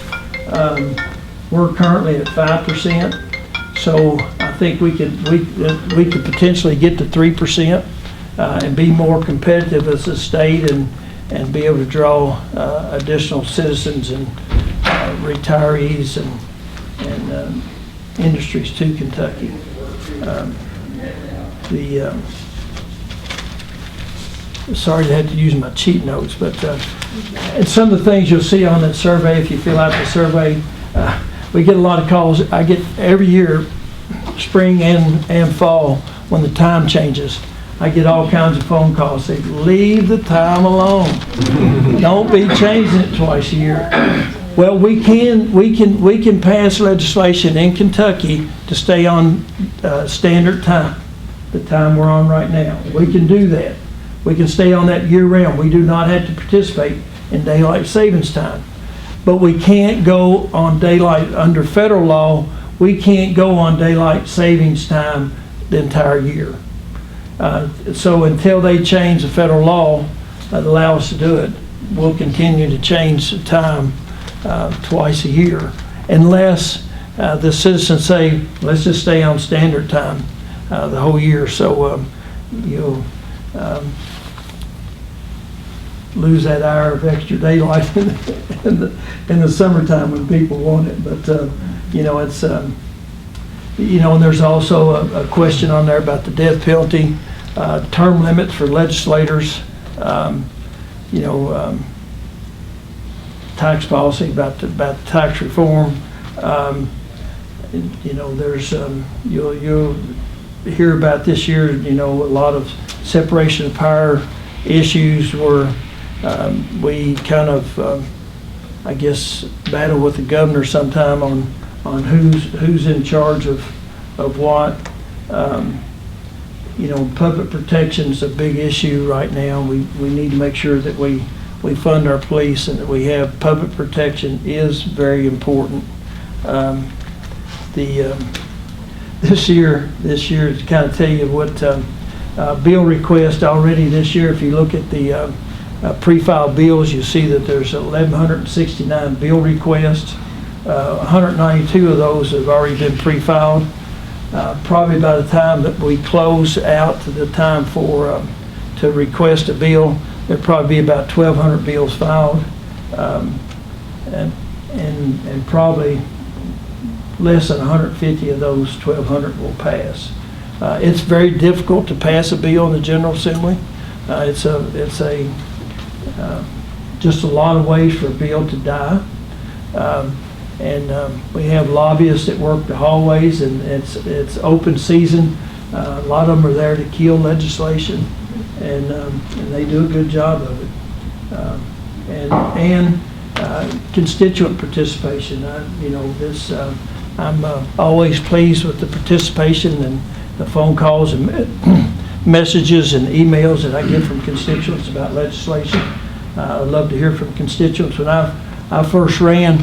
[SPEAKER 2] We're currently at 5%. So I think we could potentially get to 3% and be more competitive as a state and be able to draw additional citizens and retirees and industries to Kentucky. Sorry to have to use my cheat notes, but and some of the things you'll see on that survey, if you fill out the survey, we get a lot of calls. I get every year, spring and fall, when the time changes, I get all kinds of phone calls saying, leave the time alone. Don't be changing it twice a year. Well, we can pass legislation in Kentucky to stay on standard time, the time we're on right now. We can do that. We can stay on that year round. We do not have to participate in daylight savings time. But we can't go on daylight, under federal law, we can't go on daylight savings time the entire year. So until they change the federal law that allow us to do it, we'll continue to change the time twice a year, unless the citizens say, let's just stay on standard time the whole year. So you'll lose that hour of extra daylight in the summertime when people want it. But it's and there's also a question on there about the death penalty, term limits for legislators, tax policy, about tax reform. There's you'll hear about this year. A lot of separation of power issues where we kind of, I guess, battle with the governor sometime on who's in charge of what. Public protection is a big issue right now. We need to make sure that we fund our police and that we have public protection is very important. This year to kind of tell you what bill request already this year, if you look at the pre-filed bills, you see that there's 1,169 bill requests. 192 of those have already been pre-filed. Probably by the time that we close out to the time for to request a bill, there'll probably be about 1,200 bills filed, and probably less than 150 of those 1,200 will pass. It's very difficult to pass a bill in the General Assembly. It's just a lot of ways for a bill to die. We have lobbyists that work the hallways, and it's open season. A lot of them are there to kill legislation, and they do a good job of it. Constituent participation. I'm always pleased with the participation and the phone calls and messages and emails that I get from constituents about legislation. I'd love to hear from constituents. When I first ran,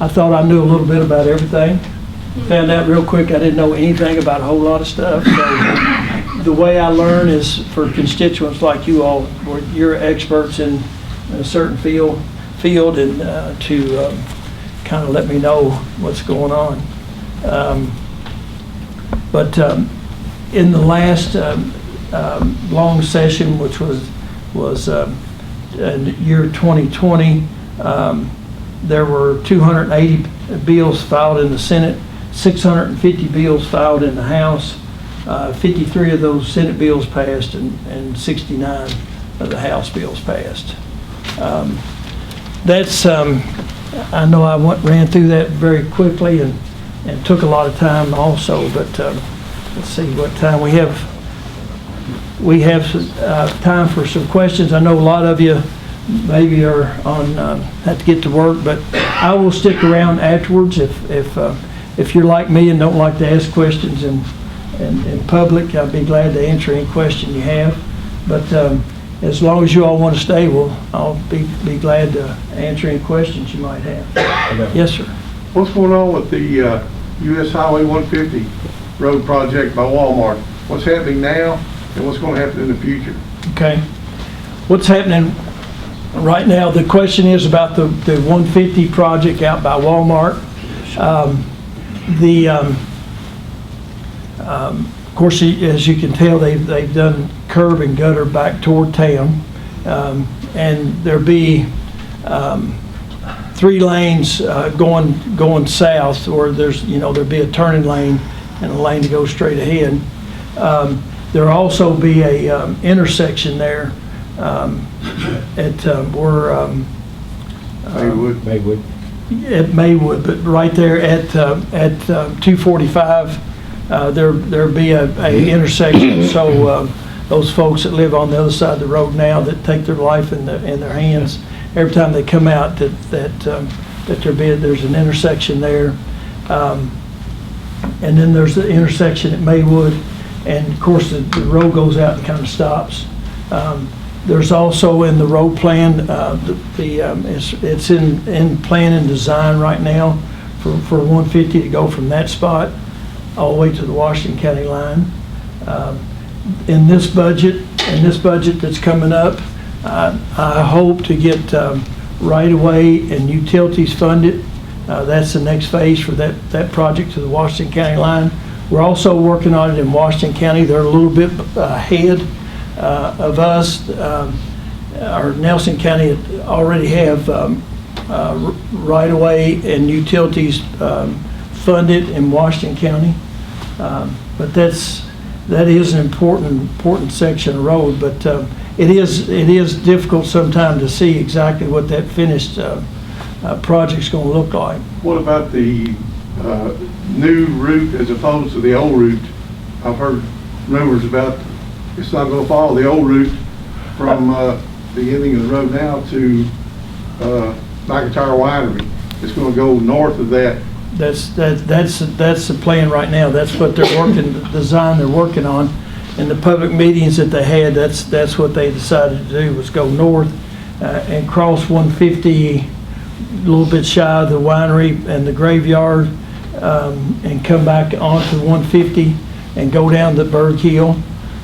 [SPEAKER 2] I thought I knew a little bit about everything. Found out real quick I didn't know anything about a whole lot of stuff. So the way I learn is for constituents like you all, where you're experts in a certain field and to kind of let me know what's going on. But in the last long session, which was in year 2020, there were 280 bills filed in the Senate, 650 bills filed in the House. 53 of those Senate bills passed, and 69 of the House bills passed. That's I know I ran through that very quickly and took a lot of time also, but let's see what time we have. We have time for some questions. I know a lot of you maybe are on have to get to work, but I will stick around afterwards if you're like me and don't like to ask questions in public. I'll be glad to answer any question you have. But as long as you all want to stay, I'll be glad to answer any questions you might have.
[SPEAKER 3] Okay.
[SPEAKER 2] Yes, sir.
[SPEAKER 3] What's going on with the US Highway 150 road project by Walmart? What's happening now, and what's going to happen in the future?
[SPEAKER 2] Okay. What's happening right now? The question is about the 150 project out by Walmart. Of course, as you can tell, they've done curb and gutter back toward town, and there'll be 3 lanes going south, or there'll be a turning lane and a lane to go straight ahead. There'll also be a intersection there at where
[SPEAKER 3] Maywood.
[SPEAKER 2] at Maywood, but right there at 245. There'll be a intersection, so those folks that live on the other side of the road now that take their life in their hands, every time they come out, that there's an intersection there, and then there's the intersection at Maywood, and of course the road goes out and kind of stops. There's also in the road plan, it's in plan and design right now for 150 to go from that spot all the way to the Washington County line. In this budget that's coming up, I hope to get right-of-way and utilities funded. That's the next phase for that project to the Washington County line. We're also working on it in Washington County. They're a little bit ahead of us. Our Nelson County already have right-of-way and utilities funded in Washington County. But that is an important section of road, but it is difficult sometimes to see exactly what that finished project's going to look like.
[SPEAKER 3] What about the new route as opposed to the old route? I've heard rumors about it's not going to follow the old route from the ending of the road now to McIntyre Winery. It's going to go north of that.
[SPEAKER 2] That's the plan right now. That's what they're working, the design they're working on. In the public meetings that they had, that's what they decided to do, was go north and cross 150, a little bit shy of the winery and the graveyard, and come back onto 150 and go down to Berg Hill.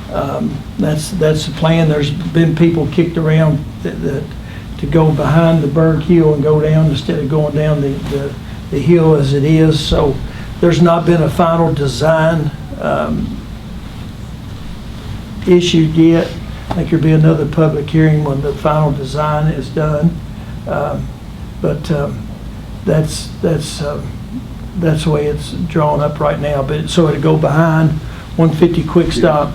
[SPEAKER 2] That's the plan. There's been people kicked around to go behind the Berg Hill and go down instead of going down the hill as it is. So there's not been a final design issued yet. I think there'll be another public hearing when the final design is done. But that's the way it's drawn up right now. But so it'll go behind 150 quick stop,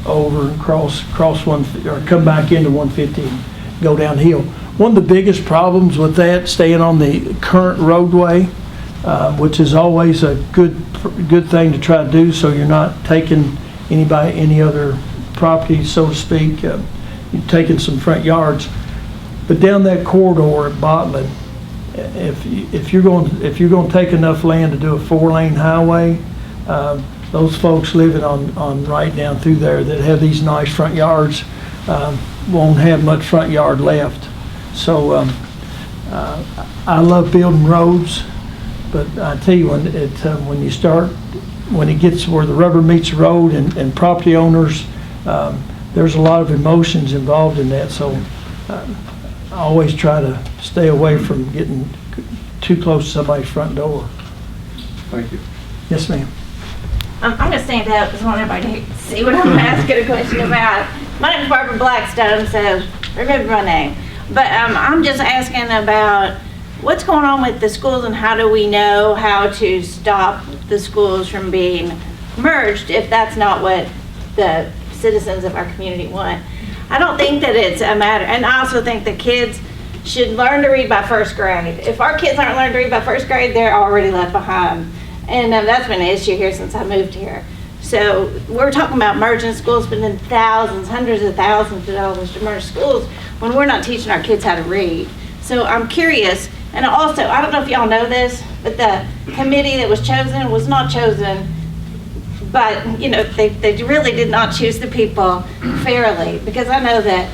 [SPEAKER 2] over and cross one, or come back into 150 and go downhill. One of the biggest problems with that, staying on the current roadway, which is always a good thing to try to do, so you're not taking any other property, so to speak. You're taking some front yards. But down that corridor at Botland, if you're going to take enough land to do a 4-lane highway, those folks living on right down through there that have these nice front yards won't have much front yard left. So I love building roads, but I tell you, when it gets where the rubber meets the road and property owners, there's a lot of emotions involved in that. So I always try to stay away from getting too close to somebody's front door.
[SPEAKER 3] Thank you.
[SPEAKER 2] Yes, ma'am.
[SPEAKER 4] I'm going to stand up because I want everybody to see what I'm asking a question about. My name is Barbara Blackstone, so remember my name. But I'm just asking about what's going on with the schools and how do we know how to stop the schools from being merged if that's not what the citizens of our community want. I don't think that it's a matter, and I also think that kids should learn to read by first grade. If our kids aren't learning to read by first grade, they're already left behind. And that's been an issue here since I moved here. So we're talking about merging schools, spending thousands, hundreds of thousands of dollars to merge schools when we're not teaching our kids how to read. So I'm curious, and also, I don't know if y'all know this, but the committee that was chosen was not chosen, but they really did not choose the people fairly, because I know that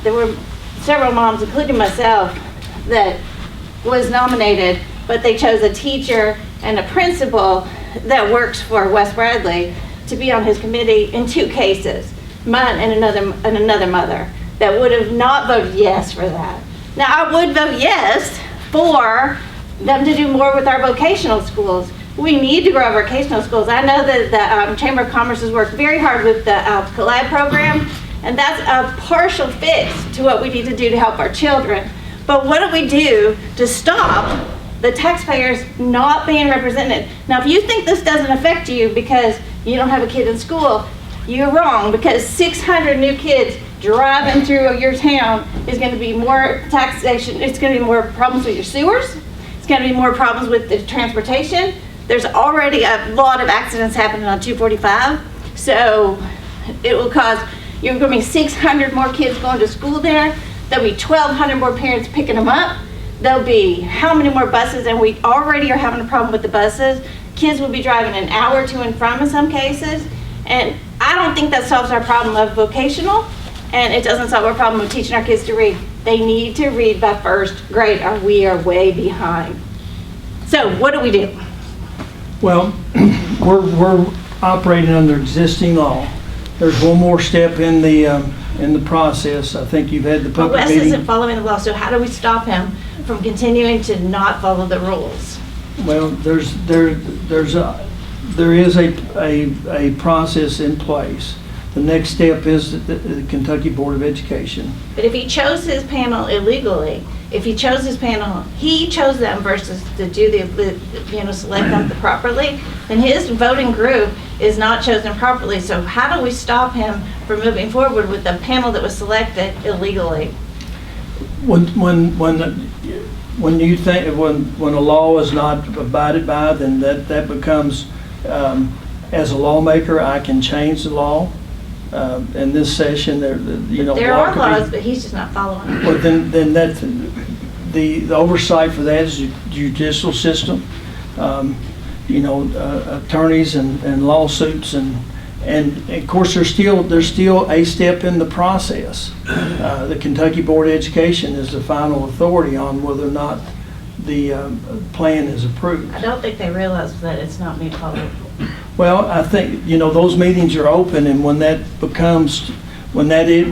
[SPEAKER 4] there were several moms, including myself, that was nominated, but they chose a teacher and a principal that works for Wes Bradley to be on his committee in 2 cases, mine and another mother, that would have not voted yes for that. Now, I would vote yes for them to do more with our vocational schools. We need to grow our vocational schools. I know that the Chamber of Commerce has worked very hard with the Collab program, and that's a partial fix to what we need to do to help our children. But what do we do to stop the taxpayers not being represented? Now, if you think this doesn't affect you because you don't have a kid in school, you're wrong, because 600 new kids driving through your town is going to be more taxation. It's going to be more problems with your sewers. It's going to be more problems with the transportation. There's already a lot of accidents happening on 245. So it will cause, you're going to be 600 more kids going to school there. There'll be 1,200 more parents picking them up. There'll be how many more buses, and we already are having a problem with the buses. Kids will be driving an hour to and from in some cases, and I don't think that solves our problem of vocational, and it doesn't solve our problem of teaching our kids to read. They need to read by first grade, or we are way behind. So what do we do?
[SPEAKER 2] Well, we're operating under existing law. There's one more step in the process. I think you've had the
[SPEAKER 4] But
[SPEAKER 2] public
[SPEAKER 4] Wes
[SPEAKER 2] meeting.
[SPEAKER 4] isn't following the law, so how do we stop him from continuing to not follow the rules?
[SPEAKER 2] Well, there is a process in place. The next step is the Kentucky Board of Education.
[SPEAKER 4] But if he chose his panel illegally, if he chose his panel, he chose them versus to do select them properly, then his voting group is not chosen properly. So how do we stop him from moving forward with the panel that was selected illegally?
[SPEAKER 2] When you think when a law is not abided by, then that becomes, as a lawmaker, I can change the law. In this session,
[SPEAKER 4] There are laws, but he's just not following them.
[SPEAKER 2] Well, then that's the oversight for that is the judicial system. Attorneys and lawsuits and of course there's still a step in the process. The Kentucky Board of Education is the final authority on whether or not the plan is approved.
[SPEAKER 4] I don't think they realize that it's not being followed
[SPEAKER 2] Well, I think, those meetings are open, and when that becomes, when the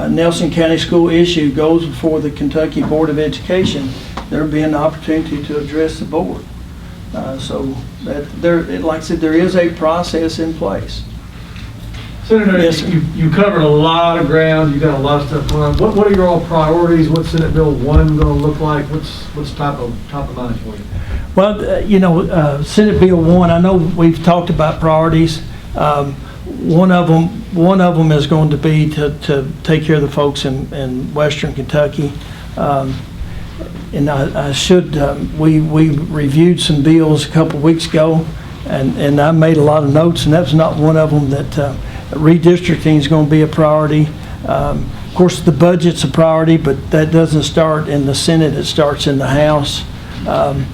[SPEAKER 2] Nelson County School issue goes before the Kentucky Board of Education, there'll be an opportunity to address the board. So like I said, there is a process in place.
[SPEAKER 5] Senator,
[SPEAKER 2] Yes, sir.
[SPEAKER 5] you covered a lot of ground, you got a lot of stuff going on. What are your all priorities? What's Senate Bill 1 going to look like? What's top of mind for you?
[SPEAKER 2] Well, Senate Bill 1, I know we've talked about priorities. One of them is going to be to take care of the folks in Western Kentucky. And we reviewed some bills a couple weeks ago, and I made a lot of notes, and that's not one of them. That redistricting is going to be a priority. Of course, the budget's a priority, but that doesn't start in the Senate, it starts in the House. The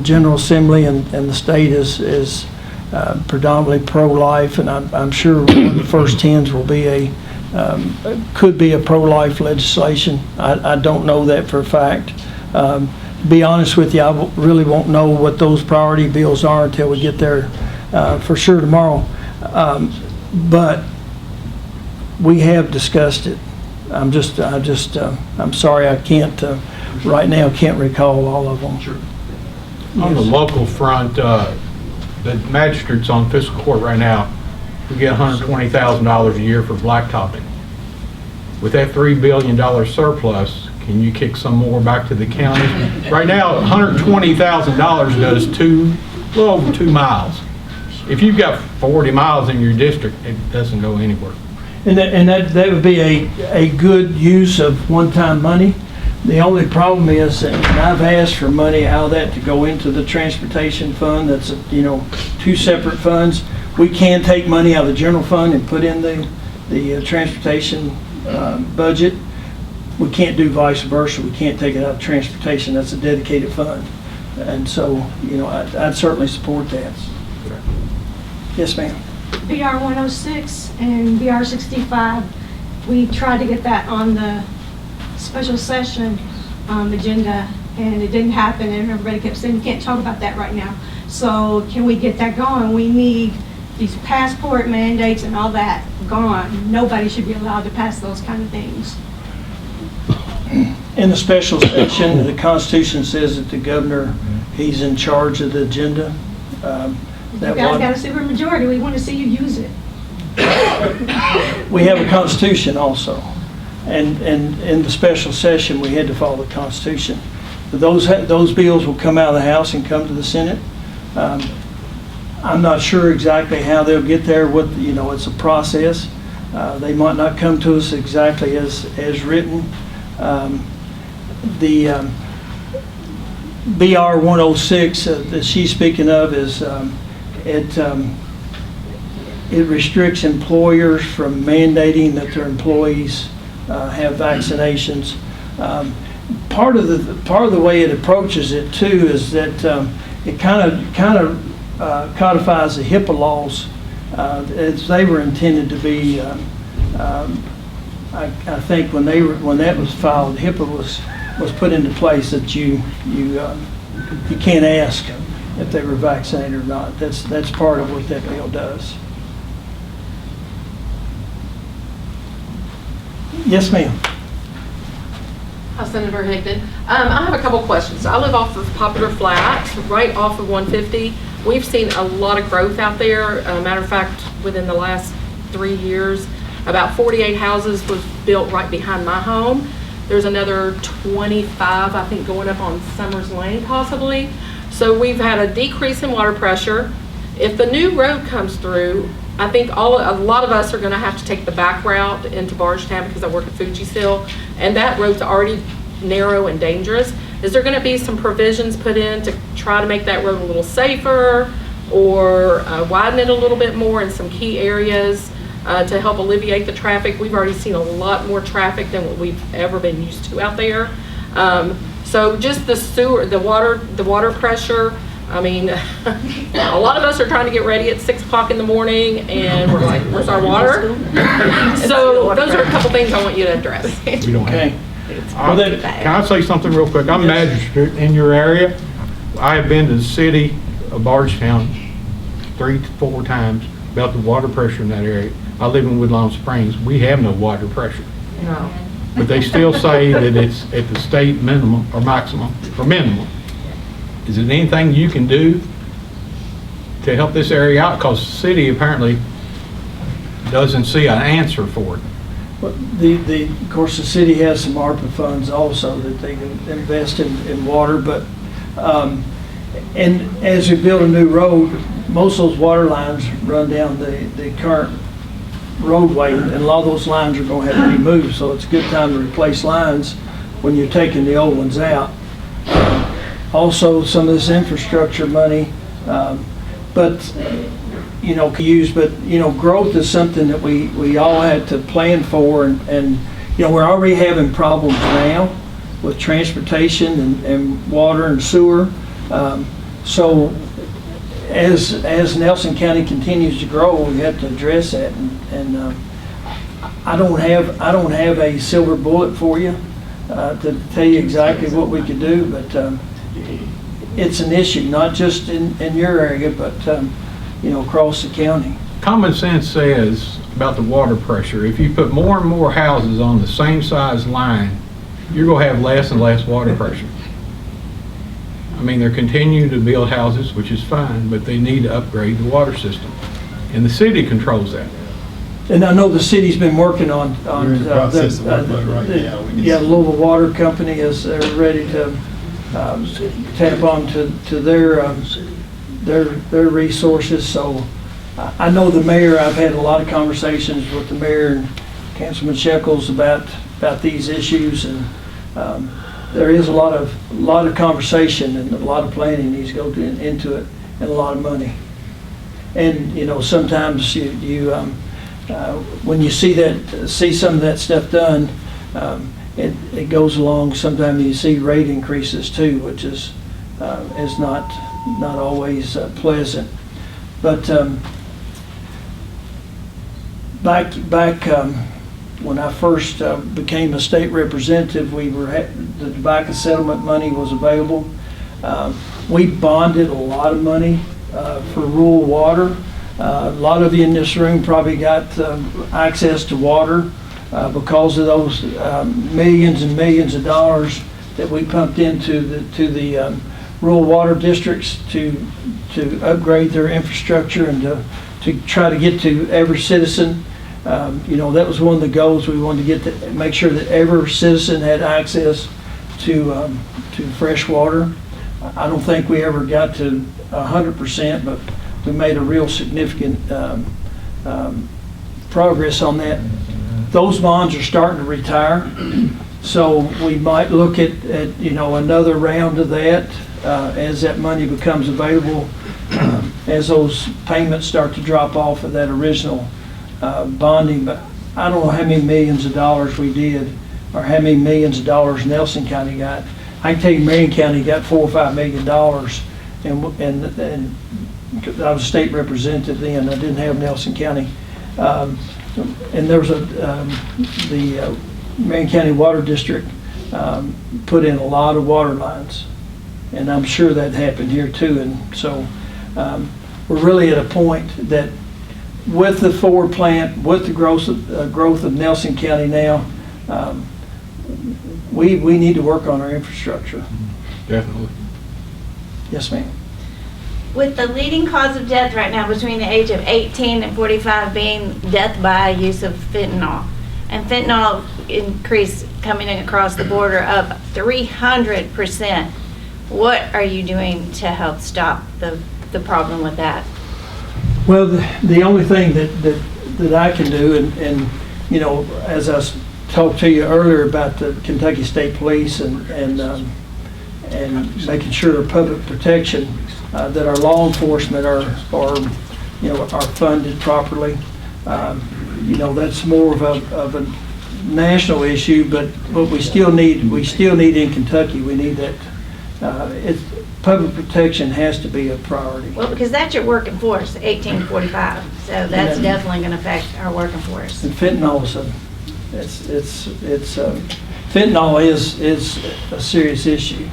[SPEAKER 2] General Assembly and the state is predominantly pro-life, and I'm sure one of the first 10s will be could be a pro-life legislation. I don't know that for a fact. To be honest with you, I really won't know what those priority bills are until we get there for sure tomorrow. But we have discussed it. I'm sorry I can't, right now, can't recall all of them.
[SPEAKER 5] Sure.
[SPEAKER 6] On the local front, the magistrates on fiscal court right now, we get $120,000 a year for blacktopping. With that $3 billion surplus, can you kick some more back to the county? Right now, $120,000 does a little over 2 miles. If you've got 40 miles in your district, it doesn't go anywhere.
[SPEAKER 2] And that would be a good use of one-time money. The only problem is, and I've asked for money out of that to go into the transportation fund. That's, two separate funds. We can take money out of the general fund and put in the transportation budget. We can't do vice versa. We can't take it out of transportation. That's a dedicated fund. And so, I'd certainly support that. Yes, ma'am.
[SPEAKER 7] BR 106 and BR 65, we tried to get that on the special session agenda, and it didn't happen, and everybody kept saying, you can't talk about that right now. So can we get that going? We need these passport mandates and all that gone. Nobody should be allowed to pass those kind of things.
[SPEAKER 2] In the special session, the Constitution says that the governor, he's in charge of the agenda.
[SPEAKER 7] You guys got a super majority. We want to see you use it.
[SPEAKER 2] We have a Constitution also. And in the special session, we had to follow the Constitution. Those bills will come out of the House and come to the Senate. I'm not sure exactly how they'll get there. It's a process. They might not come to us exactly as written. The BR 106 that she's speaking of is it restricts employers from mandating that their employees have vaccinations. Part of the way it approaches it too is that it kind of codifies the HIPAA laws as they were intended to be. I think when that was filed, HIPAA was put into place that you can't ask if they were vaccinated or not. That's part of what that bill does. Yes, ma'am.
[SPEAKER 8] Hi, Senator Higdon. I have a couple questions. I live off of Poplar Flat, right off of 150. We've seen a lot of growth out there. Matter of fact, within the last 3 years, about 48 houses was built right behind my home. There's another 25, I think, going up on Summers Lane possibly. So we've had a decrease in water pressure. If the new road comes through, I think a lot of us are going to have to take the back route into Bardstown because I work at Fuji still, and that road's already narrow and dangerous. Is there going to be some provisions put in to try to make that road a little safer or widen it a little bit more in some key areas to help alleviate the traffic? We've already seen a lot more traffic than what we've ever been used to out there. So just the sewer, the water pressure. I mean, a lot of us are trying to get ready at 6 o'clock in the morning, and we're like, "Where's our water?" So those are a couple things I want you to address.
[SPEAKER 6] We don't have.
[SPEAKER 2] Okay. Well, then-
[SPEAKER 6] Can I say something real quick? I'm magistrate in your area. I have been to the city of Bardstown 3 to 4 times about the water pressure in that area. I live in Woodlawn Springs. We have no water pressure.
[SPEAKER 8] No.
[SPEAKER 6] But they still say that it's at the state minimum or maximum or minimum. Is it anything you can do to help this area out? Because the city apparently doesn't see an answer for it.
[SPEAKER 2] But of course, the city has some ARPA funds also that they can invest in water, but, and as we build a new road, most of those water lines run down the current roadway, and a lot of those lines are gonna have to be moved, so it's a good time to replace lines when you're taking the old ones out. Also, some of this infrastructure money, but, growth is something that we all had to plan for, and we're already having problems now with transportation and water and sewer. So as Nelson County continues to grow, we have to address that, and I don't have a silver bullet for you to tell you exactly what we could do, but it's an issue, not just in your area, but across the county.
[SPEAKER 6] Common sense says about the water pressure, if you put more and more houses on the same size line, you're going to have less and less water pressure. I mean, they're continuing to build houses, which is fine, but they need to upgrade the water system. And the city controls that.
[SPEAKER 2] And I know the city's been working on
[SPEAKER 9] We're in the process of working on it right now. We
[SPEAKER 2] Yeah,
[SPEAKER 9] just-
[SPEAKER 2] Louisville Water Company is ready to tap on to their resources. So I know the mayor, I've had a lot of conversations with the mayor and Councilman Shekels about these issues, and there is a lot of conversation and a lot of planning needs to go into it, and a lot of money. And sometimes you when you see some of that stuff done, it goes along. Sometimes you see rate increases too, which is not always pleasant. But back when I first became a state representative, the tobacco settlement money was available. We bonded a lot of money for rural water. A lot of you in this room probably got access to water because of those millions and millions of dollars that we pumped into the rural water districts to upgrade their infrastructure and to try to get to every citizen. That was one of the goals. We wanted to make sure that every citizen had access to fresh water. I don't think we ever got to 100%, but we made a real significant progress on that. Those bonds are starting to retire, so we might look at another round of that as that money becomes available, as those payments start to drop off of that original bonding. But I don't know how many millions of dollars we did, or how many millions of dollars Nelson County got. I can tell you Marion County got $4 or $5 million, and I was a state representative then. I didn't have Nelson County. And there was the Marion County Water District put in a lot of water lines, and I'm sure that happened here too. And so we're really at a point that with the Ford plant, with the growth of Nelson County now, we need to work on our infrastructure.
[SPEAKER 6] Definitely.
[SPEAKER 2] Yes, ma'am.
[SPEAKER 4] With the leading cause of death right now between the age of 18 and 45 being death by use of fentanyl, and fentanyl increase coming in across the border up 300%, what are you doing to help stop the problem with that?
[SPEAKER 2] Well, the only thing that I can do, and as I talked to you earlier about the Kentucky State Police and making sure public protection, that our law enforcement are funded properly. That's more of a national issue, but we still need in Kentucky. We need that. Public protection has to be a priority.
[SPEAKER 4] Well, because that's your working force, 18 to 45, so that's definitely going to affect our working force.
[SPEAKER 2] And fentanyl fentanyl is a serious issue.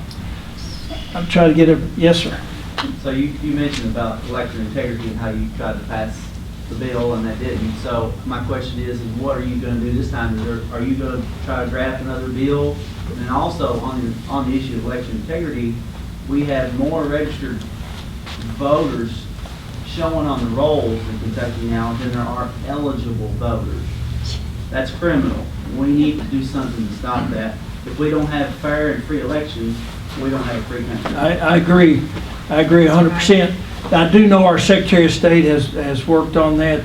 [SPEAKER 2] I'm trying to get a, yes, sir.
[SPEAKER 10] So you mentioned about election integrity and how you tried to pass the bill and that didn't. So my question is what are you going to do this time? Are you going to try to draft another bill? And also on the issue of election integrity, we have more registered voters showing on the rolls in Kentucky now than there are eligible voters. That's criminal. We need to do something to stop that. If we don't have fair and free elections, we don't have a free country.
[SPEAKER 2] I agree. I agree 100%. I do know our Secretary of State has worked on that.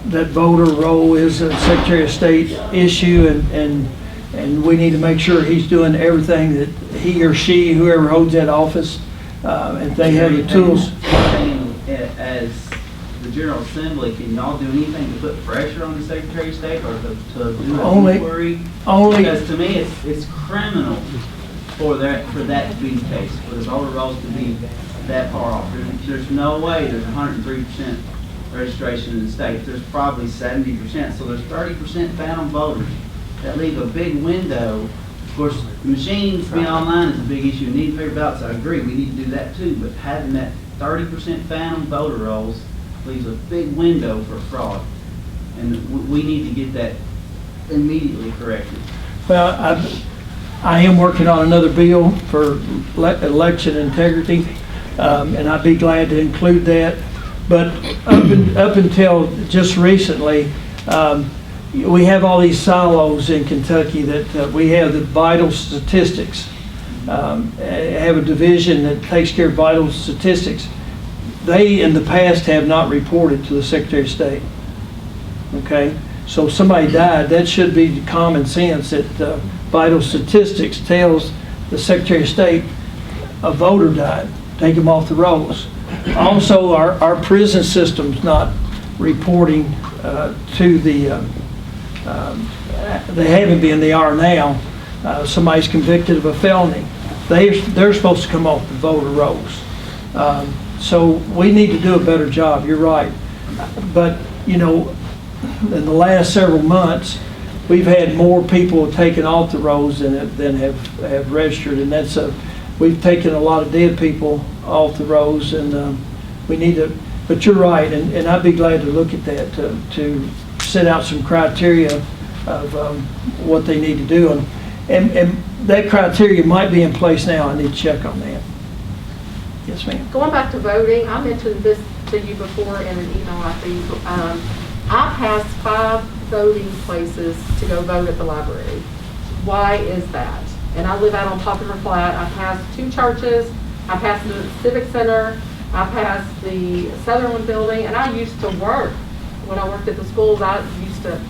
[SPEAKER 2] That voter roll is a Secretary of State issue, and we need to make sure he's doing everything that he or she, whoever holds that office, if they have the tools.
[SPEAKER 10] As the General Assembly, can y'all do anything to put pressure on the Secretary of State or to do an inquiry? Because to me, it's criminal for that to be the case, for the voter rolls to be that far off. There's no way there's 103% registration in the state. There's probably 70%, so there's 30% phantom voters that leave a big window. Of course, the machines being online is a big issue. We need paper ballots. I agree, we need to do that too, but having that 30% phantom voter rolls leaves a big window for fraud, and we need to get that immediately corrected.
[SPEAKER 2] Well, I am working on another bill for election integrity, and I'd be glad to include that. But up until just recently, we have all these silos in Kentucky that we have the vital statistics. Have a division that takes care of vital statistics. They, in the past, have not reported to the Secretary of State. Okay? So if somebody died, that should be common sense that vital statistics tells the Secretary of State a voter died. Take them off the rolls. Also, our prison system's not reporting to the, they haven't been, they are now. Somebody's convicted of a felony. They're supposed to come off the voter rolls. So we need to do a better job, you're right. But, you know, in the last several months, we've had more people taken off the rolls than have registered, and that's we've taken a lot of dead people off the rolls, and we need to, but you're right, and I'd be glad to look at that, to set out some criteria of what they need to do, and that criteria might be in place now. I need to check on that. Yes, ma'am.
[SPEAKER 8] Going back to voting, I mentioned this to you before in an email, I think. I passed 5 voting places to go vote at the library. Why is that? And I live out on Poplar Flat. I passed 2 churches. I passed the Civic Center. I passed the Sutherland Building. And I used to work, when I worked at the schools, I used to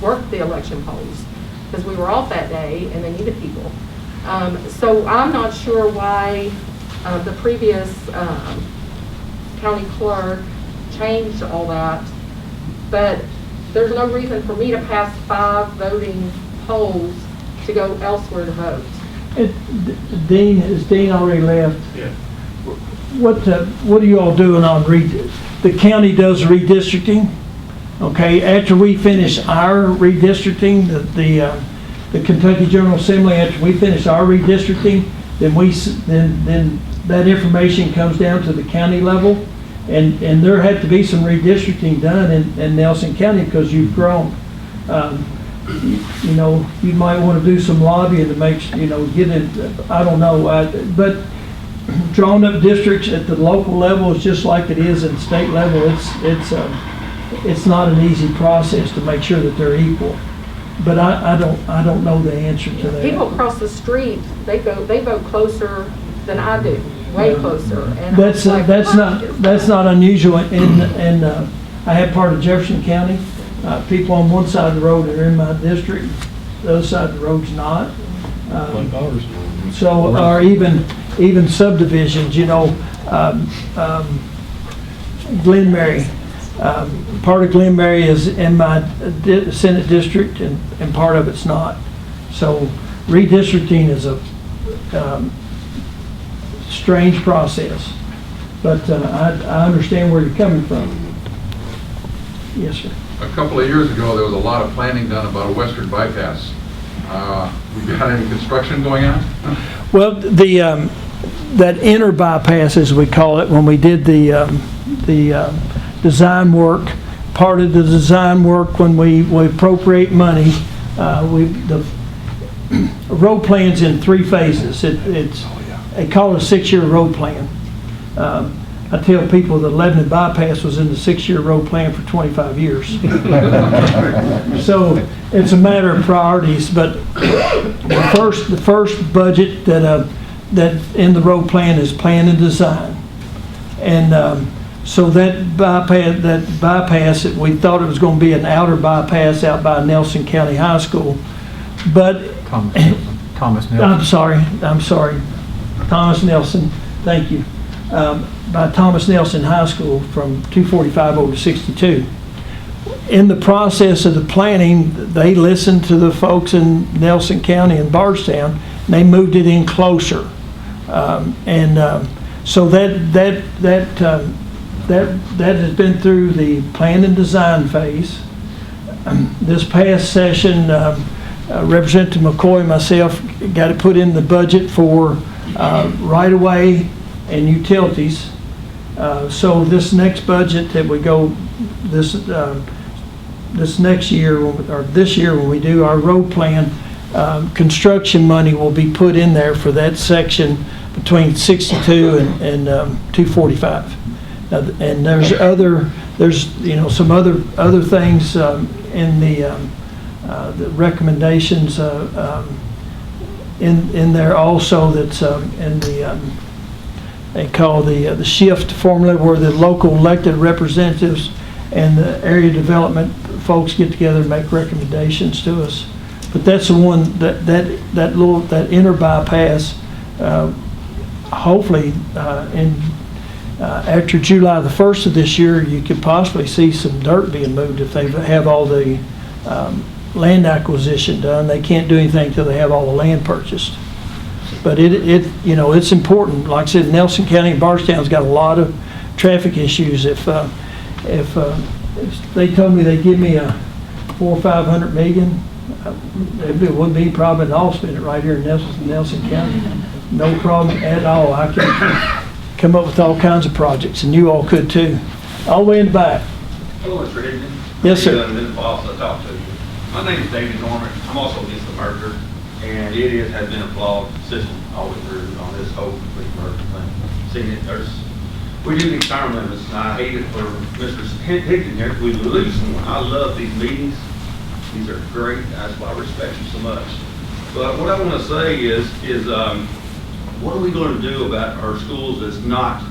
[SPEAKER 8] work the election polls because we were off that day and they needed people. So I'm not sure why the previous county clerk changed all that, but there's no reason for me to pass 5 voting polls to go elsewhere to vote.
[SPEAKER 2] Dean, has Dean already left?
[SPEAKER 9] Yeah.
[SPEAKER 2] What are you all doing on the county does redistricting? Okay, after we finish our redistricting, the Kentucky General Assembly, after we finish our redistricting, then that information comes down to the county level, and there had to be some redistricting done in Nelson County because you've grown. You know, you might want to do some lobbying to make, get it, I don't know, but drawing up districts at the local level is just like it is at state level. It's not an easy process to make sure that they're equal. But I don't know the answer to that.
[SPEAKER 8] People across the street, they vote closer than I do, way closser. And
[SPEAKER 2] that's not unusual. And I have part of Jefferson County. People on one side of the road are in my district. The other side of the road's not.
[SPEAKER 9] Like ours.
[SPEAKER 2] So, or even subdivisions. Glen Mary. Part of Glen Mary is in my Senate district, and part of it's not. So redistricting is a strange process, but I understand where you're coming from. Yes, sir.
[SPEAKER 11] A couple of years ago, there was a lot of planning done about a western bypass. We got any construction going on?
[SPEAKER 2] Well, that inner bypass, as we call it, when we did the design work, part of the design work when we appropriate money, the road plan's in 3 phases. They call it a 6-year road plan. I tell people that Lebanon bypass was in the 6-year road plan for 25 years. So it's a matter of priorities, but the first budget that in the road plan is plan and design. And so that bypass, we thought it was going to be an outer bypass out by Nelson County High School, but
[SPEAKER 6] Thomas Nelson.
[SPEAKER 2] I'm sorry, Thomas Nelson, thank you. By Thomas Nelson High School from 245 over to 62. In the process of the planning, they listened to the folks in Nelson County and Bardstown, and they moved it in closer. So that has been through the plan and design phase. This past session, Representative McCoy and myself got it put in the budget for right-of-way and utilities. So this next budget that we go, this next year, or this year when we do our road plan, construction money will be put in there for that section between 62 and 245. And there's some other things in the recommendations in there also that's in the they call the shift formula, where the local elected representatives and the area development folks get together and make recommendations to us. But that's the one that inner bypass. Hopefully, after July the 1st of this year, you could possibly see some dirt being moved if they have all the land acquisition done. They can't do anything until they have all the land purchased. But it's important. Like I said, Nelson County and Bardstown's got a lot of traffic issues. If they told me they'd give me a $400 or $500 million, it would be probably an all spend it right here in Nelson County. No problem at all. I can come up with all kinds of projects, and you all could too. All the way in the back.
[SPEAKER 12] Hello, Mr. Higdon.
[SPEAKER 2] Yes, sir.
[SPEAKER 12] The boss I talked to. My name is David Norman. I'm also against the merger, and has been a flawed system all the way through on this whole complete merger thing. Seeing it, we do need term limits, and I hate it for Mr. Higdon here if we lose one. I love these meetings. These are great. That's why I respect you so much. But what I want to say is what are we going to do about our schools that's not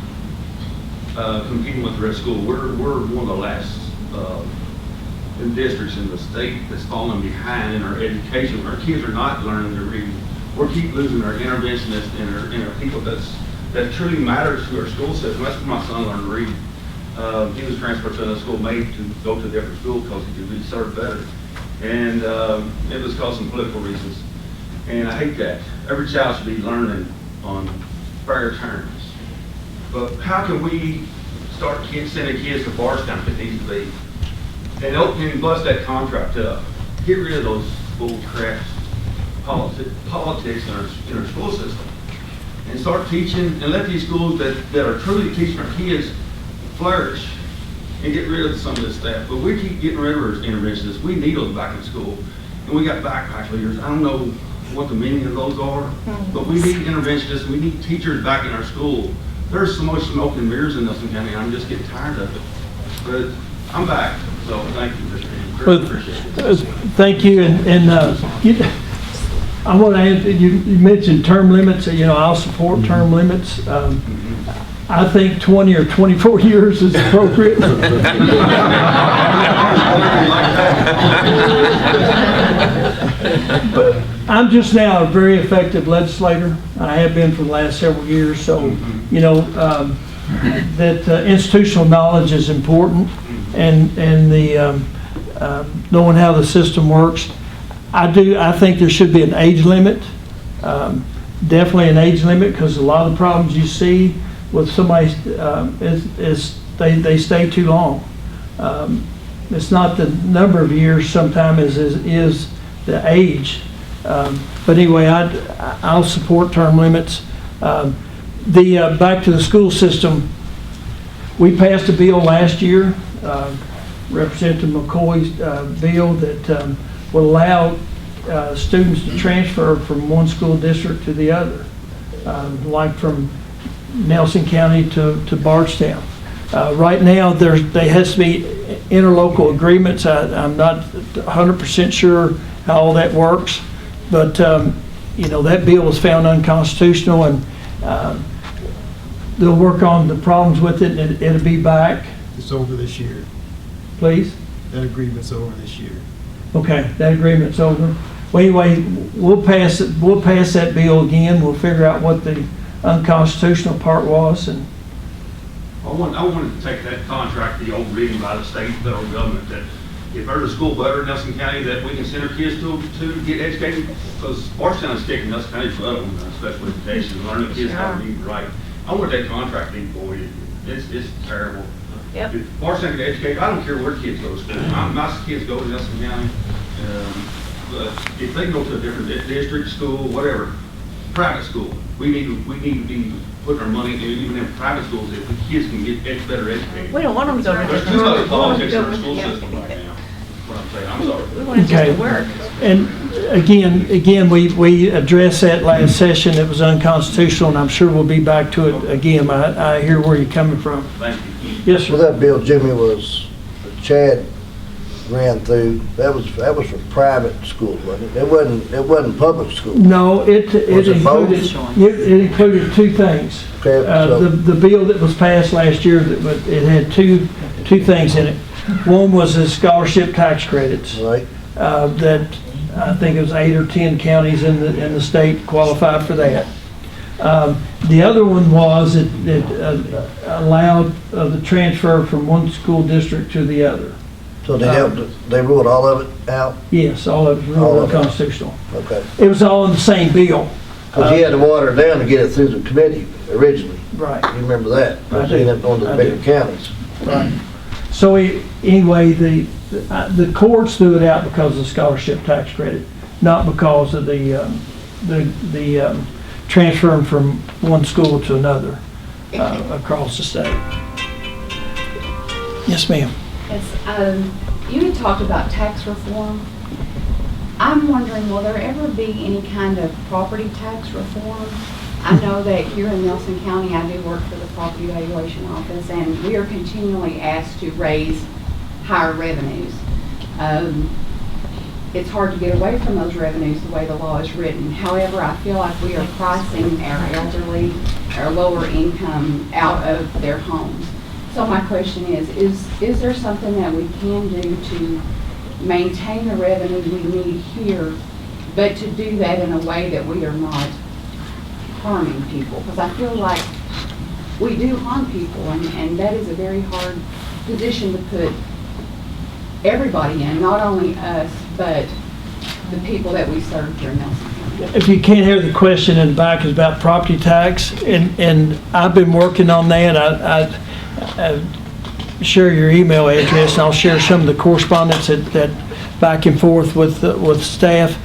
[SPEAKER 12] competing with the rest of school? We're one of the last districts in the state that's falling behind in our education. Our kids are not learning to read. We keep losing our interventionists and our people that truly matters to our school system. That's where my son learned to read. He was transferred to another school, made to go to a different school because he could be served better. And it was because of political reasons. And I hate that. Every child should be learning on fair terms. But how can we start sending kids to Bardstown if it needs to be? And bust that contract up. Get rid of those bull crap politics in our school system. And start teaching and let these schools that are truly teaching our kids flourish and get rid of some of this stuff. But we keep getting rid of our interventionists. We need those back in school. And we got backpack leaders. I don't know what the meaning of those are, but we need interventionists. We need teachers back in our school. There's so much smoke and mirrors in Nelson County. I'm just getting tired of it. But I'm back. So thank you, Mr. Higdon. Appreciate it.
[SPEAKER 2] Thank you. I want to add, you mentioned term limits. I'll support term limits. I think 20 or 24 years is appropriate. But I'm just now a very effective legislator. I have been for the last several years. So, that institutional knowledge is important, and the knowing how the system works. I think there should be an age limit. Definitely an age limit, because a lot of the problems you see with somebody is they stay too long. it's not the number of years, sometimes is the age. But anyway, I'll support term limits. Back to the school system, we passed a bill last year, Representative McCoy's bill that will allow students to transfer from one school district to the other, like from Nelson County to Bardstown. Right now, there has to be interlocal agreements. I'm not 100% sure how all that works, but you know, that bill was found unconstitutional, and they'll work on the problems with it, and it'll be back.
[SPEAKER 9] It's over this year.
[SPEAKER 2] Please?
[SPEAKER 9] That agreement's over this year.
[SPEAKER 2] Okay, that agreement's over. Well, anyway, we'll pass that bill again. We'll figure out what the unconstitutional part was, and
[SPEAKER 12] I wanted to take that contract, the old reading by the state and federal government, that if there's a school better in Nelson County that we can send our kids to get educated, because Bardstown is kicking Nelson County's butt on special education, learning kids how to read and write. I want that contract being voided. It's terrible.
[SPEAKER 4] Yep.
[SPEAKER 12] If Bardstown get educated, I don't care where kids go to school. My kids go to Nelson County, but if they go to a different district, school, whatever, private school, we need to be putting our money in, even in private schools, if the kids can get better educated.
[SPEAKER 4] We don't want them to go to
[SPEAKER 12] There's too much politics in our school system right now. What I'm saying, I'm sorry.
[SPEAKER 4] We want it just to work.
[SPEAKER 2] And again, we addressed that last session. It was unconstitutional, and I'm sure we'll be back to it again. I hear where you're coming from.
[SPEAKER 12] Thank you.
[SPEAKER 2] Yes, sir.
[SPEAKER 13] Well, that bill, Jimmy, was, Chad ran through, that was for private schools, wasn't it? It wasn't public school.
[SPEAKER 2] No, it
[SPEAKER 13] Was it both?
[SPEAKER 2] included two things.
[SPEAKER 13] Okay, so-
[SPEAKER 2] The bill that was passed last year, it had two things in it. One was the scholarship tax credits.
[SPEAKER 13] Right.
[SPEAKER 2] That I think it was 8 or 10 counties in the state qualified for that. The other one was it allowed the transfer from one school district to the other.
[SPEAKER 13] So they ruled all of it out?
[SPEAKER 2] Yes, all of it was
[SPEAKER 13] All
[SPEAKER 2] ruled
[SPEAKER 13] of it.
[SPEAKER 2] unconstitutional.
[SPEAKER 13] Okay.
[SPEAKER 2] It was all in the same bill.
[SPEAKER 13] Because he had to water it down to get it through the committee originally.
[SPEAKER 2] Right.
[SPEAKER 13] You remember that?
[SPEAKER 2] I
[SPEAKER 13] Because
[SPEAKER 2] do.
[SPEAKER 13] he ended up going to the
[SPEAKER 2] I
[SPEAKER 13] bigger
[SPEAKER 2] do.
[SPEAKER 13] counties.
[SPEAKER 2] Right. So anyway, the courts threw it out because of the scholarship tax credit, not because of the transferring from one school to another across the state. Yes, ma'am.
[SPEAKER 14] Yes, you had talked about tax reform. I'm wondering, will there ever be any kind of property tax reform? I know that here in Nelson County, I do work for the Property Valuation Office, and we are continually asked to raise higher revenues. It's hard to get away from those revenues the way the law is written. However, I feel like we are pricing our elderly, our lower income out of their homes. So my question is there something that we can do to maintain the revenue we need here, but to do that in a way that we are not harming people? Because I feel like we do harm people, and that is a very hard position to put everybody in, not only us, but the people that we serve here in Nelson County.
[SPEAKER 2] If you can't hear the question in the back, is about property tax, and I've been working on that. I share your email address, and I'll share some of the correspondence that back and forth with staff.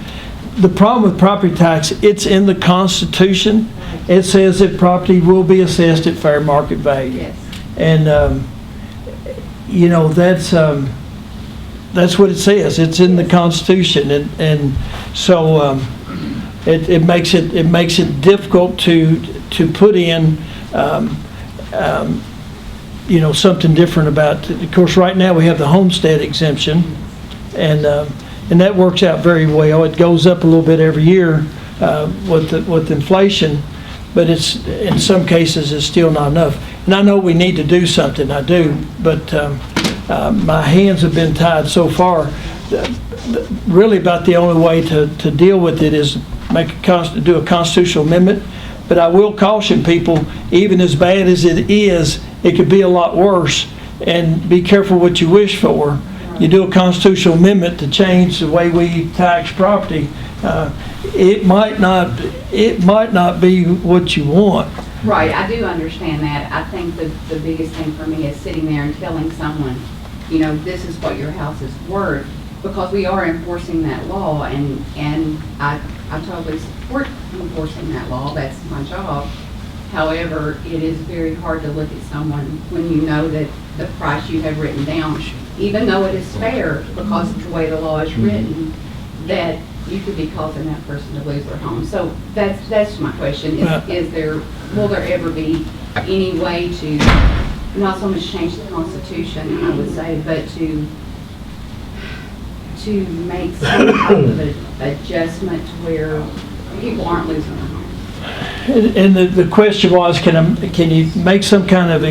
[SPEAKER 2] The problem with property tax, it's in the Constitution. It says that property will be assessed at fair market value.
[SPEAKER 14] Yes.
[SPEAKER 2] And you know, that's what it says. It's in the Constitution, and so it makes it difficult to put in you know, something different about. Of course, right now we have the homestead exemption, and that works out very well. It goes up a little bit every year with inflation, but it's in some cases it's still not enough. And I know we need to do something. I do, but my hands have been tied so far. Really, about the only way to deal with it is do a constitutional amendment. But I will caution people, even as bad as it is, it could be a lot worse. And be careful what you wish for. You do a constitutional amendment to change the way we tax property. It might not be what you want.
[SPEAKER 14] Right, I do understand that. I think the biggest thing for me is sitting there and telling someone, you know, this is what your house is worth, because we are enforcing that law, and I totally support enforcing that law. That's my job. However, it is very hard to look at someone when you know that the price you have written down, even though it is fair because of the way the law is written, that you could be causing that person to lose their home. So that's my question. Will there ever be any way to, not so much change the Constitution, I would say, but to make some type of an adjustment to where people aren't losing their home?
[SPEAKER 2] And the question was, can you make some kind of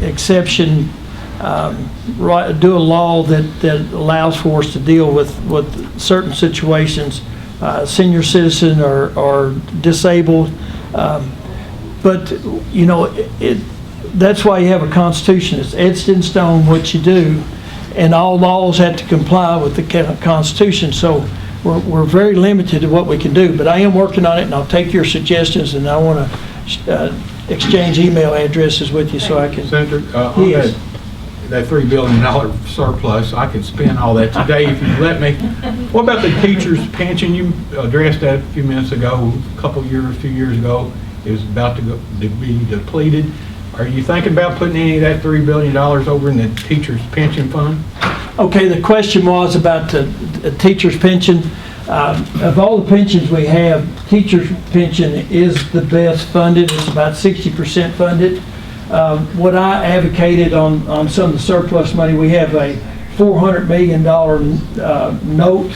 [SPEAKER 2] exception, do a law that allows for us to deal with certain situations, senior citizen or disabled, but you know, that's why you have a constitution. It's etched in stone what you do, and all laws have to comply with the Constitution. So we're very limited to what we can do, but I am working on it, and I'll take your suggestions, and I want to exchange email addresses with you so I can.
[SPEAKER 6] Senator,
[SPEAKER 2] yes.
[SPEAKER 6] That $3 billion surplus, I could spend all that today if you let me. What about the teacher's pension? You addressed that a few minutes ago, a few years ago. It was about to be depleted. Are you thinking about putting any of that $3 billion over in the teacher's pension fund?
[SPEAKER 2] Okay, the question was about the teacher's pension. Of all the pensions we have, teacher's pension is the best funded. It's about 60% funded. What I advocated on some of the surplus money, we have a $400 million note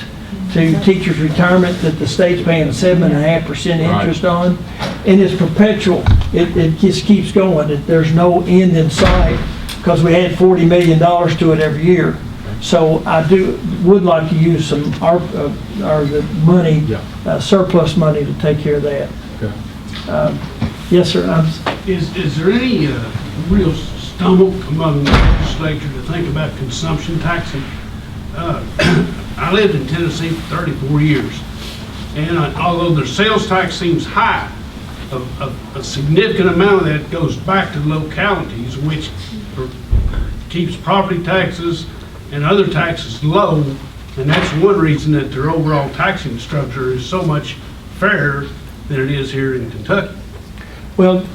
[SPEAKER 2] to teachers' retirement that the state's paying 7.5% interest on, and it's perpetual. It just keeps going. There's no end in sight because we add $40 million to it every year. So I would like to use some the money, surplus money, to take care of that.
[SPEAKER 6] Okay.
[SPEAKER 2] Yes, sir.
[SPEAKER 15] Is there any real stumble among the legislature to think about consumption taxing? I lived in Tennessee for 34 years, and although their sales tax seems high, a significant amount of that goes back to localities, which keeps property taxes and other taxes low, and that's one reason that their overall taxing structure is so much fairer than it is here in Kentucky.
[SPEAKER 2] Well,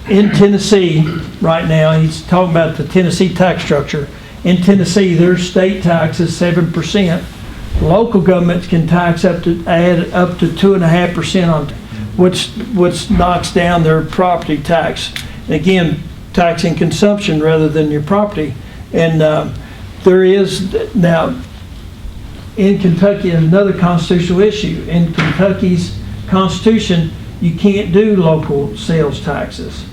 [SPEAKER 2] in Tennessee right now, he's talking about the Tennessee tax structure. In Tennessee, their state tax is 7%. Local governments can tax add up to 2.5% on, which knocks down their property tax. And again, taxing consumption rather than your property. And there is now in Kentucky another constitutional issue. In Kentucky's Constitution, you can't do local sales taxes.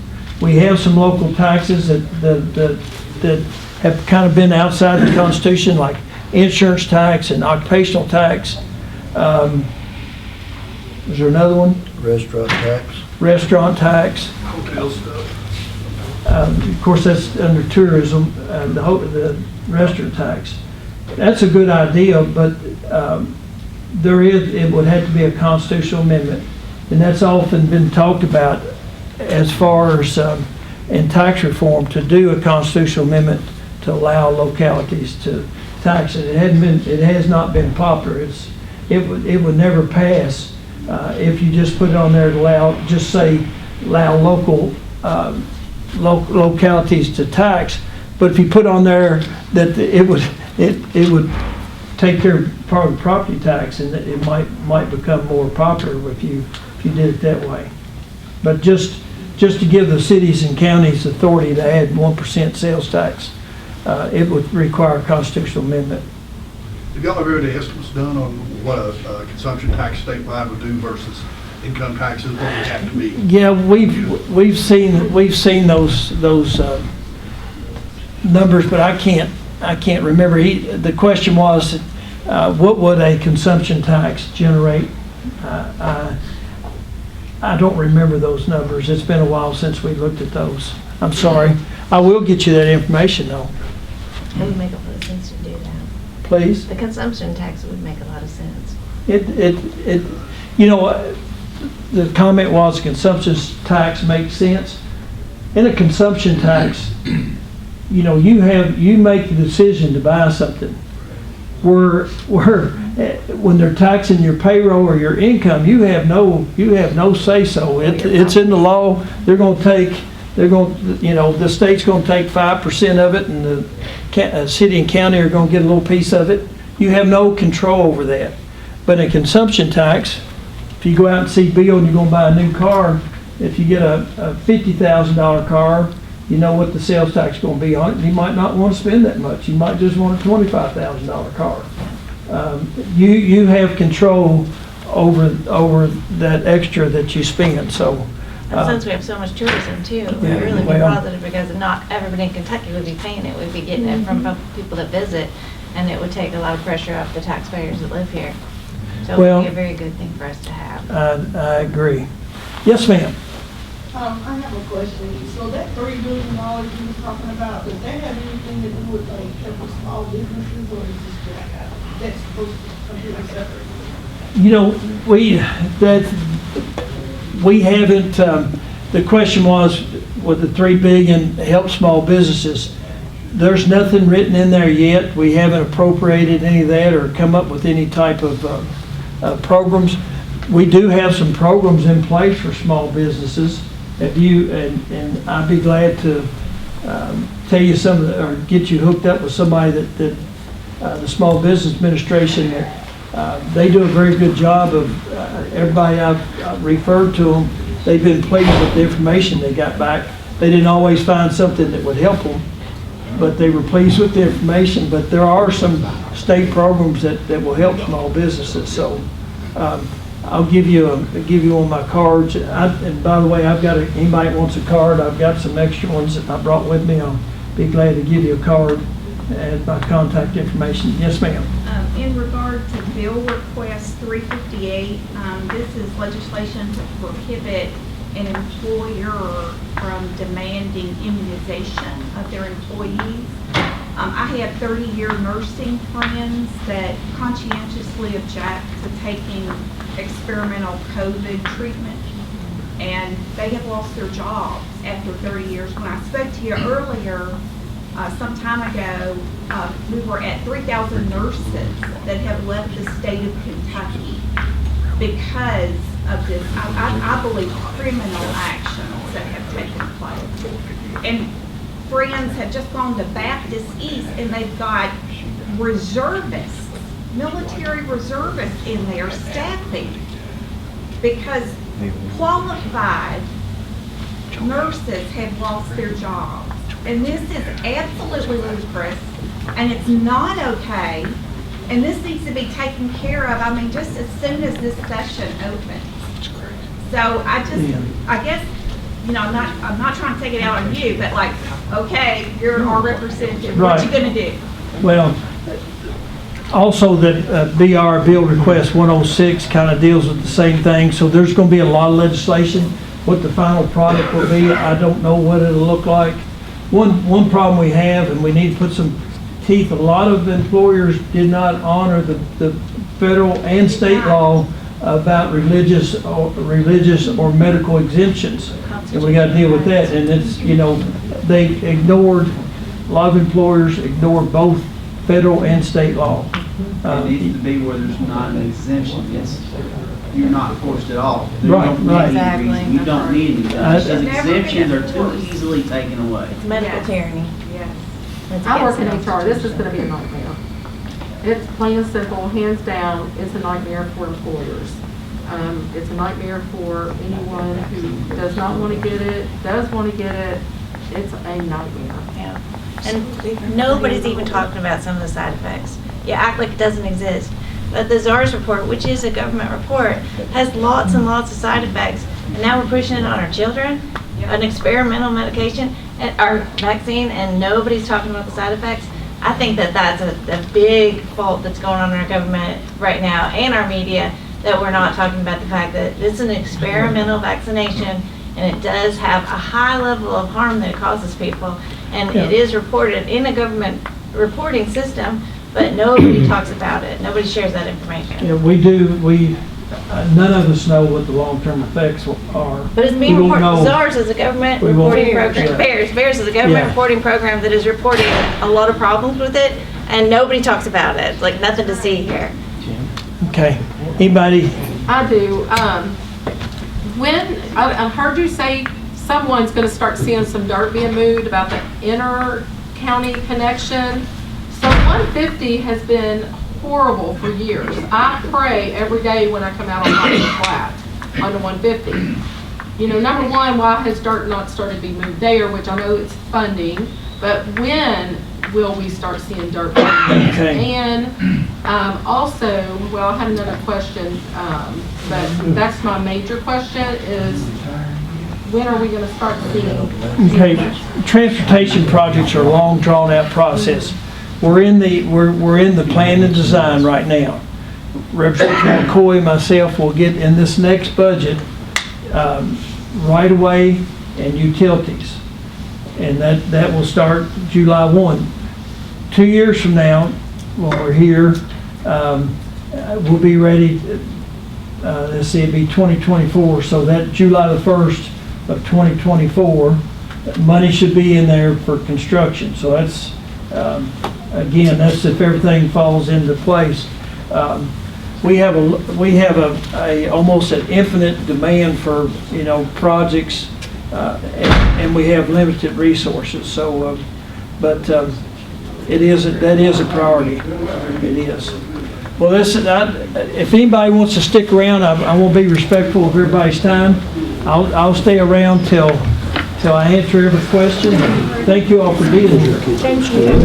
[SPEAKER 2] We have some local taxes that have kind of been outside the Constitution, like insurance tax and occupational tax. Is there another one?
[SPEAKER 13] Restaurant tax.
[SPEAKER 2] Restaurant tax.
[SPEAKER 15] Hotel stuff.
[SPEAKER 2] Of course, that's under tourism, the restaurant tax. That's a good idea, but it would have to be a constitutional amendment. And that's often been talked about as far as in tax reform, to do a constitutional amendment to allow localities to tax it. It has not been popular. It would never pass if you just put it on there to allow local localities to tax. But if you put on there that it would take care of part of the property tax, and it might become more popular if you did it that way. But just to give the cities and counties authority to add 1% sales tax, it would require a constitutional amendment.
[SPEAKER 16] Have y'all ever had estimates done on what a consumption tax statewide would do versus income taxes? What would it have to be?
[SPEAKER 2] Yeah, we've seen those numbers, but I can't remember. The question was, what would a consumption tax generate? I don't remember those numbers. It's been a while since we looked at those. I'm sorry. I will get you that information though.
[SPEAKER 17] It would make a lot of sense to do that.
[SPEAKER 2] Please?
[SPEAKER 17] The consumption tax would make a lot of sense.
[SPEAKER 2] The comment was consumption tax makes sense. In a consumption tax, you know, you make the decision to buy something. When they're taxing your payroll or your income, you have no say-so. It's in the law. The state's gonna take 5% of it, and the city and county are gonna get a little piece of it. You have no control over that. But in consumption tax, if you go out and see Bill and you're gonna buy a new car, if you get a $50,000 car, you know what the sales tax is going to be on it. You might not want to spend that much. You might just want a $25,000 car. You have control over that extra that you spend. So,
[SPEAKER 17] And since we have so much tourism too, it would really be positive, because not everybody in Kentucky would be paying it. We'd be getting it from people that visit, and it would take a lot of pressure off the taxpayers that live here. So it would be a very good thing for us to have.
[SPEAKER 2] I agree. Yes, ma'am.
[SPEAKER 18] I have a question. So that $3 billion you were talking about, does that have anything to do with like helping small businesses, or is this that's supposed to be completely separate?
[SPEAKER 2] You know, we haven't. The question was, with the $3 billion help small businesses. There's nothing written in there yet. We haven't appropriated any of that or come up with any type of programs. We do have some programs in place for small businesses. And I'd be glad to tell you some of or get you hooked up with somebody that the Small Business Administration, they do a very good job of everybody I've referred to them. They've been pleased with the information they got back. They didn't always find something that would help them, but they were pleased with the information. But there are some state programs that will help small businesses. So I'll give you one of my cards. And by the way, I've got anybody that wants a card, I've got some extra ones that I brought with me. I'll be glad to give you a card and my contact information. Yes, ma'am.
[SPEAKER 19] In regard to Bill Request 358, this is legislation to prohibit an employer from demanding immunization of their employees. I had 30-year nursing friends that conscientiously object to taking experimental COVID treatment, and they have lost their jobs after 30 years. When I spoke to you earlier, some time ago, we were at 3,000 nurses that have left the state of Kentucky because of this, I believe, criminal actions that have taken place. And friends have just gone to Baptist East, and they've got reservists, military reservists in there staffing, because qualified nurses have lost their jobs. And this is absolutely ludicrous, and it's not okay, and this needs to be taken care of, I mean, just as soon as this session opens. So I guess, you know, I'm not trying to take it out on you, but like, okay, you're our representative, what you gonna do?
[SPEAKER 2] Well, also that BR Bill Request 106 kind of deals with the same thing, so there's going to be a lot of legislation. What the final product will be, I don't know what it'll look like. One problem we have, and we need to put some teeth, a lot of employers did not honor the federal and state law about religious or medical exemptions, and we got to deal with that. And it's, you know, they ignored, a lot of employers ignored both federal and state law.
[SPEAKER 10] It needs to be where there's not an exemption. You're not forced at all.
[SPEAKER 2] Right.
[SPEAKER 10] Exactly. You don't need anything. Because exemptions are too easily taken away.
[SPEAKER 17] It's medical tyranny.
[SPEAKER 8] Yes. I work in HR. This is going to be a nightmare. It's plain and simple, hands down, it's a nightmare for employers. It's a nightmare for anyone who does not want to get it, does want to get it. It's a nightmare.
[SPEAKER 17] Yeah. And nobody's even talking about some of the side effects. You act like it doesn't exist. But the SARS report, which is a government report, has lots and lots of side effects. And now we're pushing it on our children, an experimental medication, and our vaccine, and nobody's talking about the side effects. I think that that's a big fault that's going on in our government right now and our media, that we're not talking about the fact that this is an experimental vaccination, and it does have a high level of harm that it causes people. And it is reported in a government reporting system, but nobody talks about it. Nobody shares that information.
[SPEAKER 2] Yeah, we do. none of us know what the long-term effects are.
[SPEAKER 17] But it's being
[SPEAKER 2] We don't
[SPEAKER 17] reported,
[SPEAKER 2] know.
[SPEAKER 17] ZARS is a government
[SPEAKER 2] We won't-
[SPEAKER 17] reporting program.
[SPEAKER 2] Yeah.
[SPEAKER 17] VAERS is a government
[SPEAKER 2] Yeah.
[SPEAKER 17] reporting program that is reporting a lot of problems with it, and nobody talks about it, like nothing to see here.
[SPEAKER 2] Okay, anybody?
[SPEAKER 8] I do. I heard you say someone's gonna start seeing some dirt being moved about the inter-county connection. So 150 has been horrible for years. I pray every day when I come out on Poplar Flat on the 150. You know, number one, why has dirt not started to be moved there, which I know it's funding, but when will we start seeing dirt being moved?
[SPEAKER 2] Okay.
[SPEAKER 8] And also, well, I had another question, but that's my major question is, when are we gonna start seeing?
[SPEAKER 2] Okay, transportation projects are a long, drawn-out process. We're in the plan and design right now. Representative McCoy and myself will get in this next budget, right away and utilities. And that will start July 1. 2 years from now, when we're here, we'll be ready, let's see, it'd be 2024, so that July the 1st of 2024, money should be in there for construction. So that's, again, that's if everything falls into place. We have a almost an infinite demand for, projects, and we have limited resources. So, that is a priority. It is. Well, listen, if anybody wants to stick around, I want to be respectful of everybody's time. I'll stay around till I answer every question. Thank you all for being here.
[SPEAKER 17] Thank you.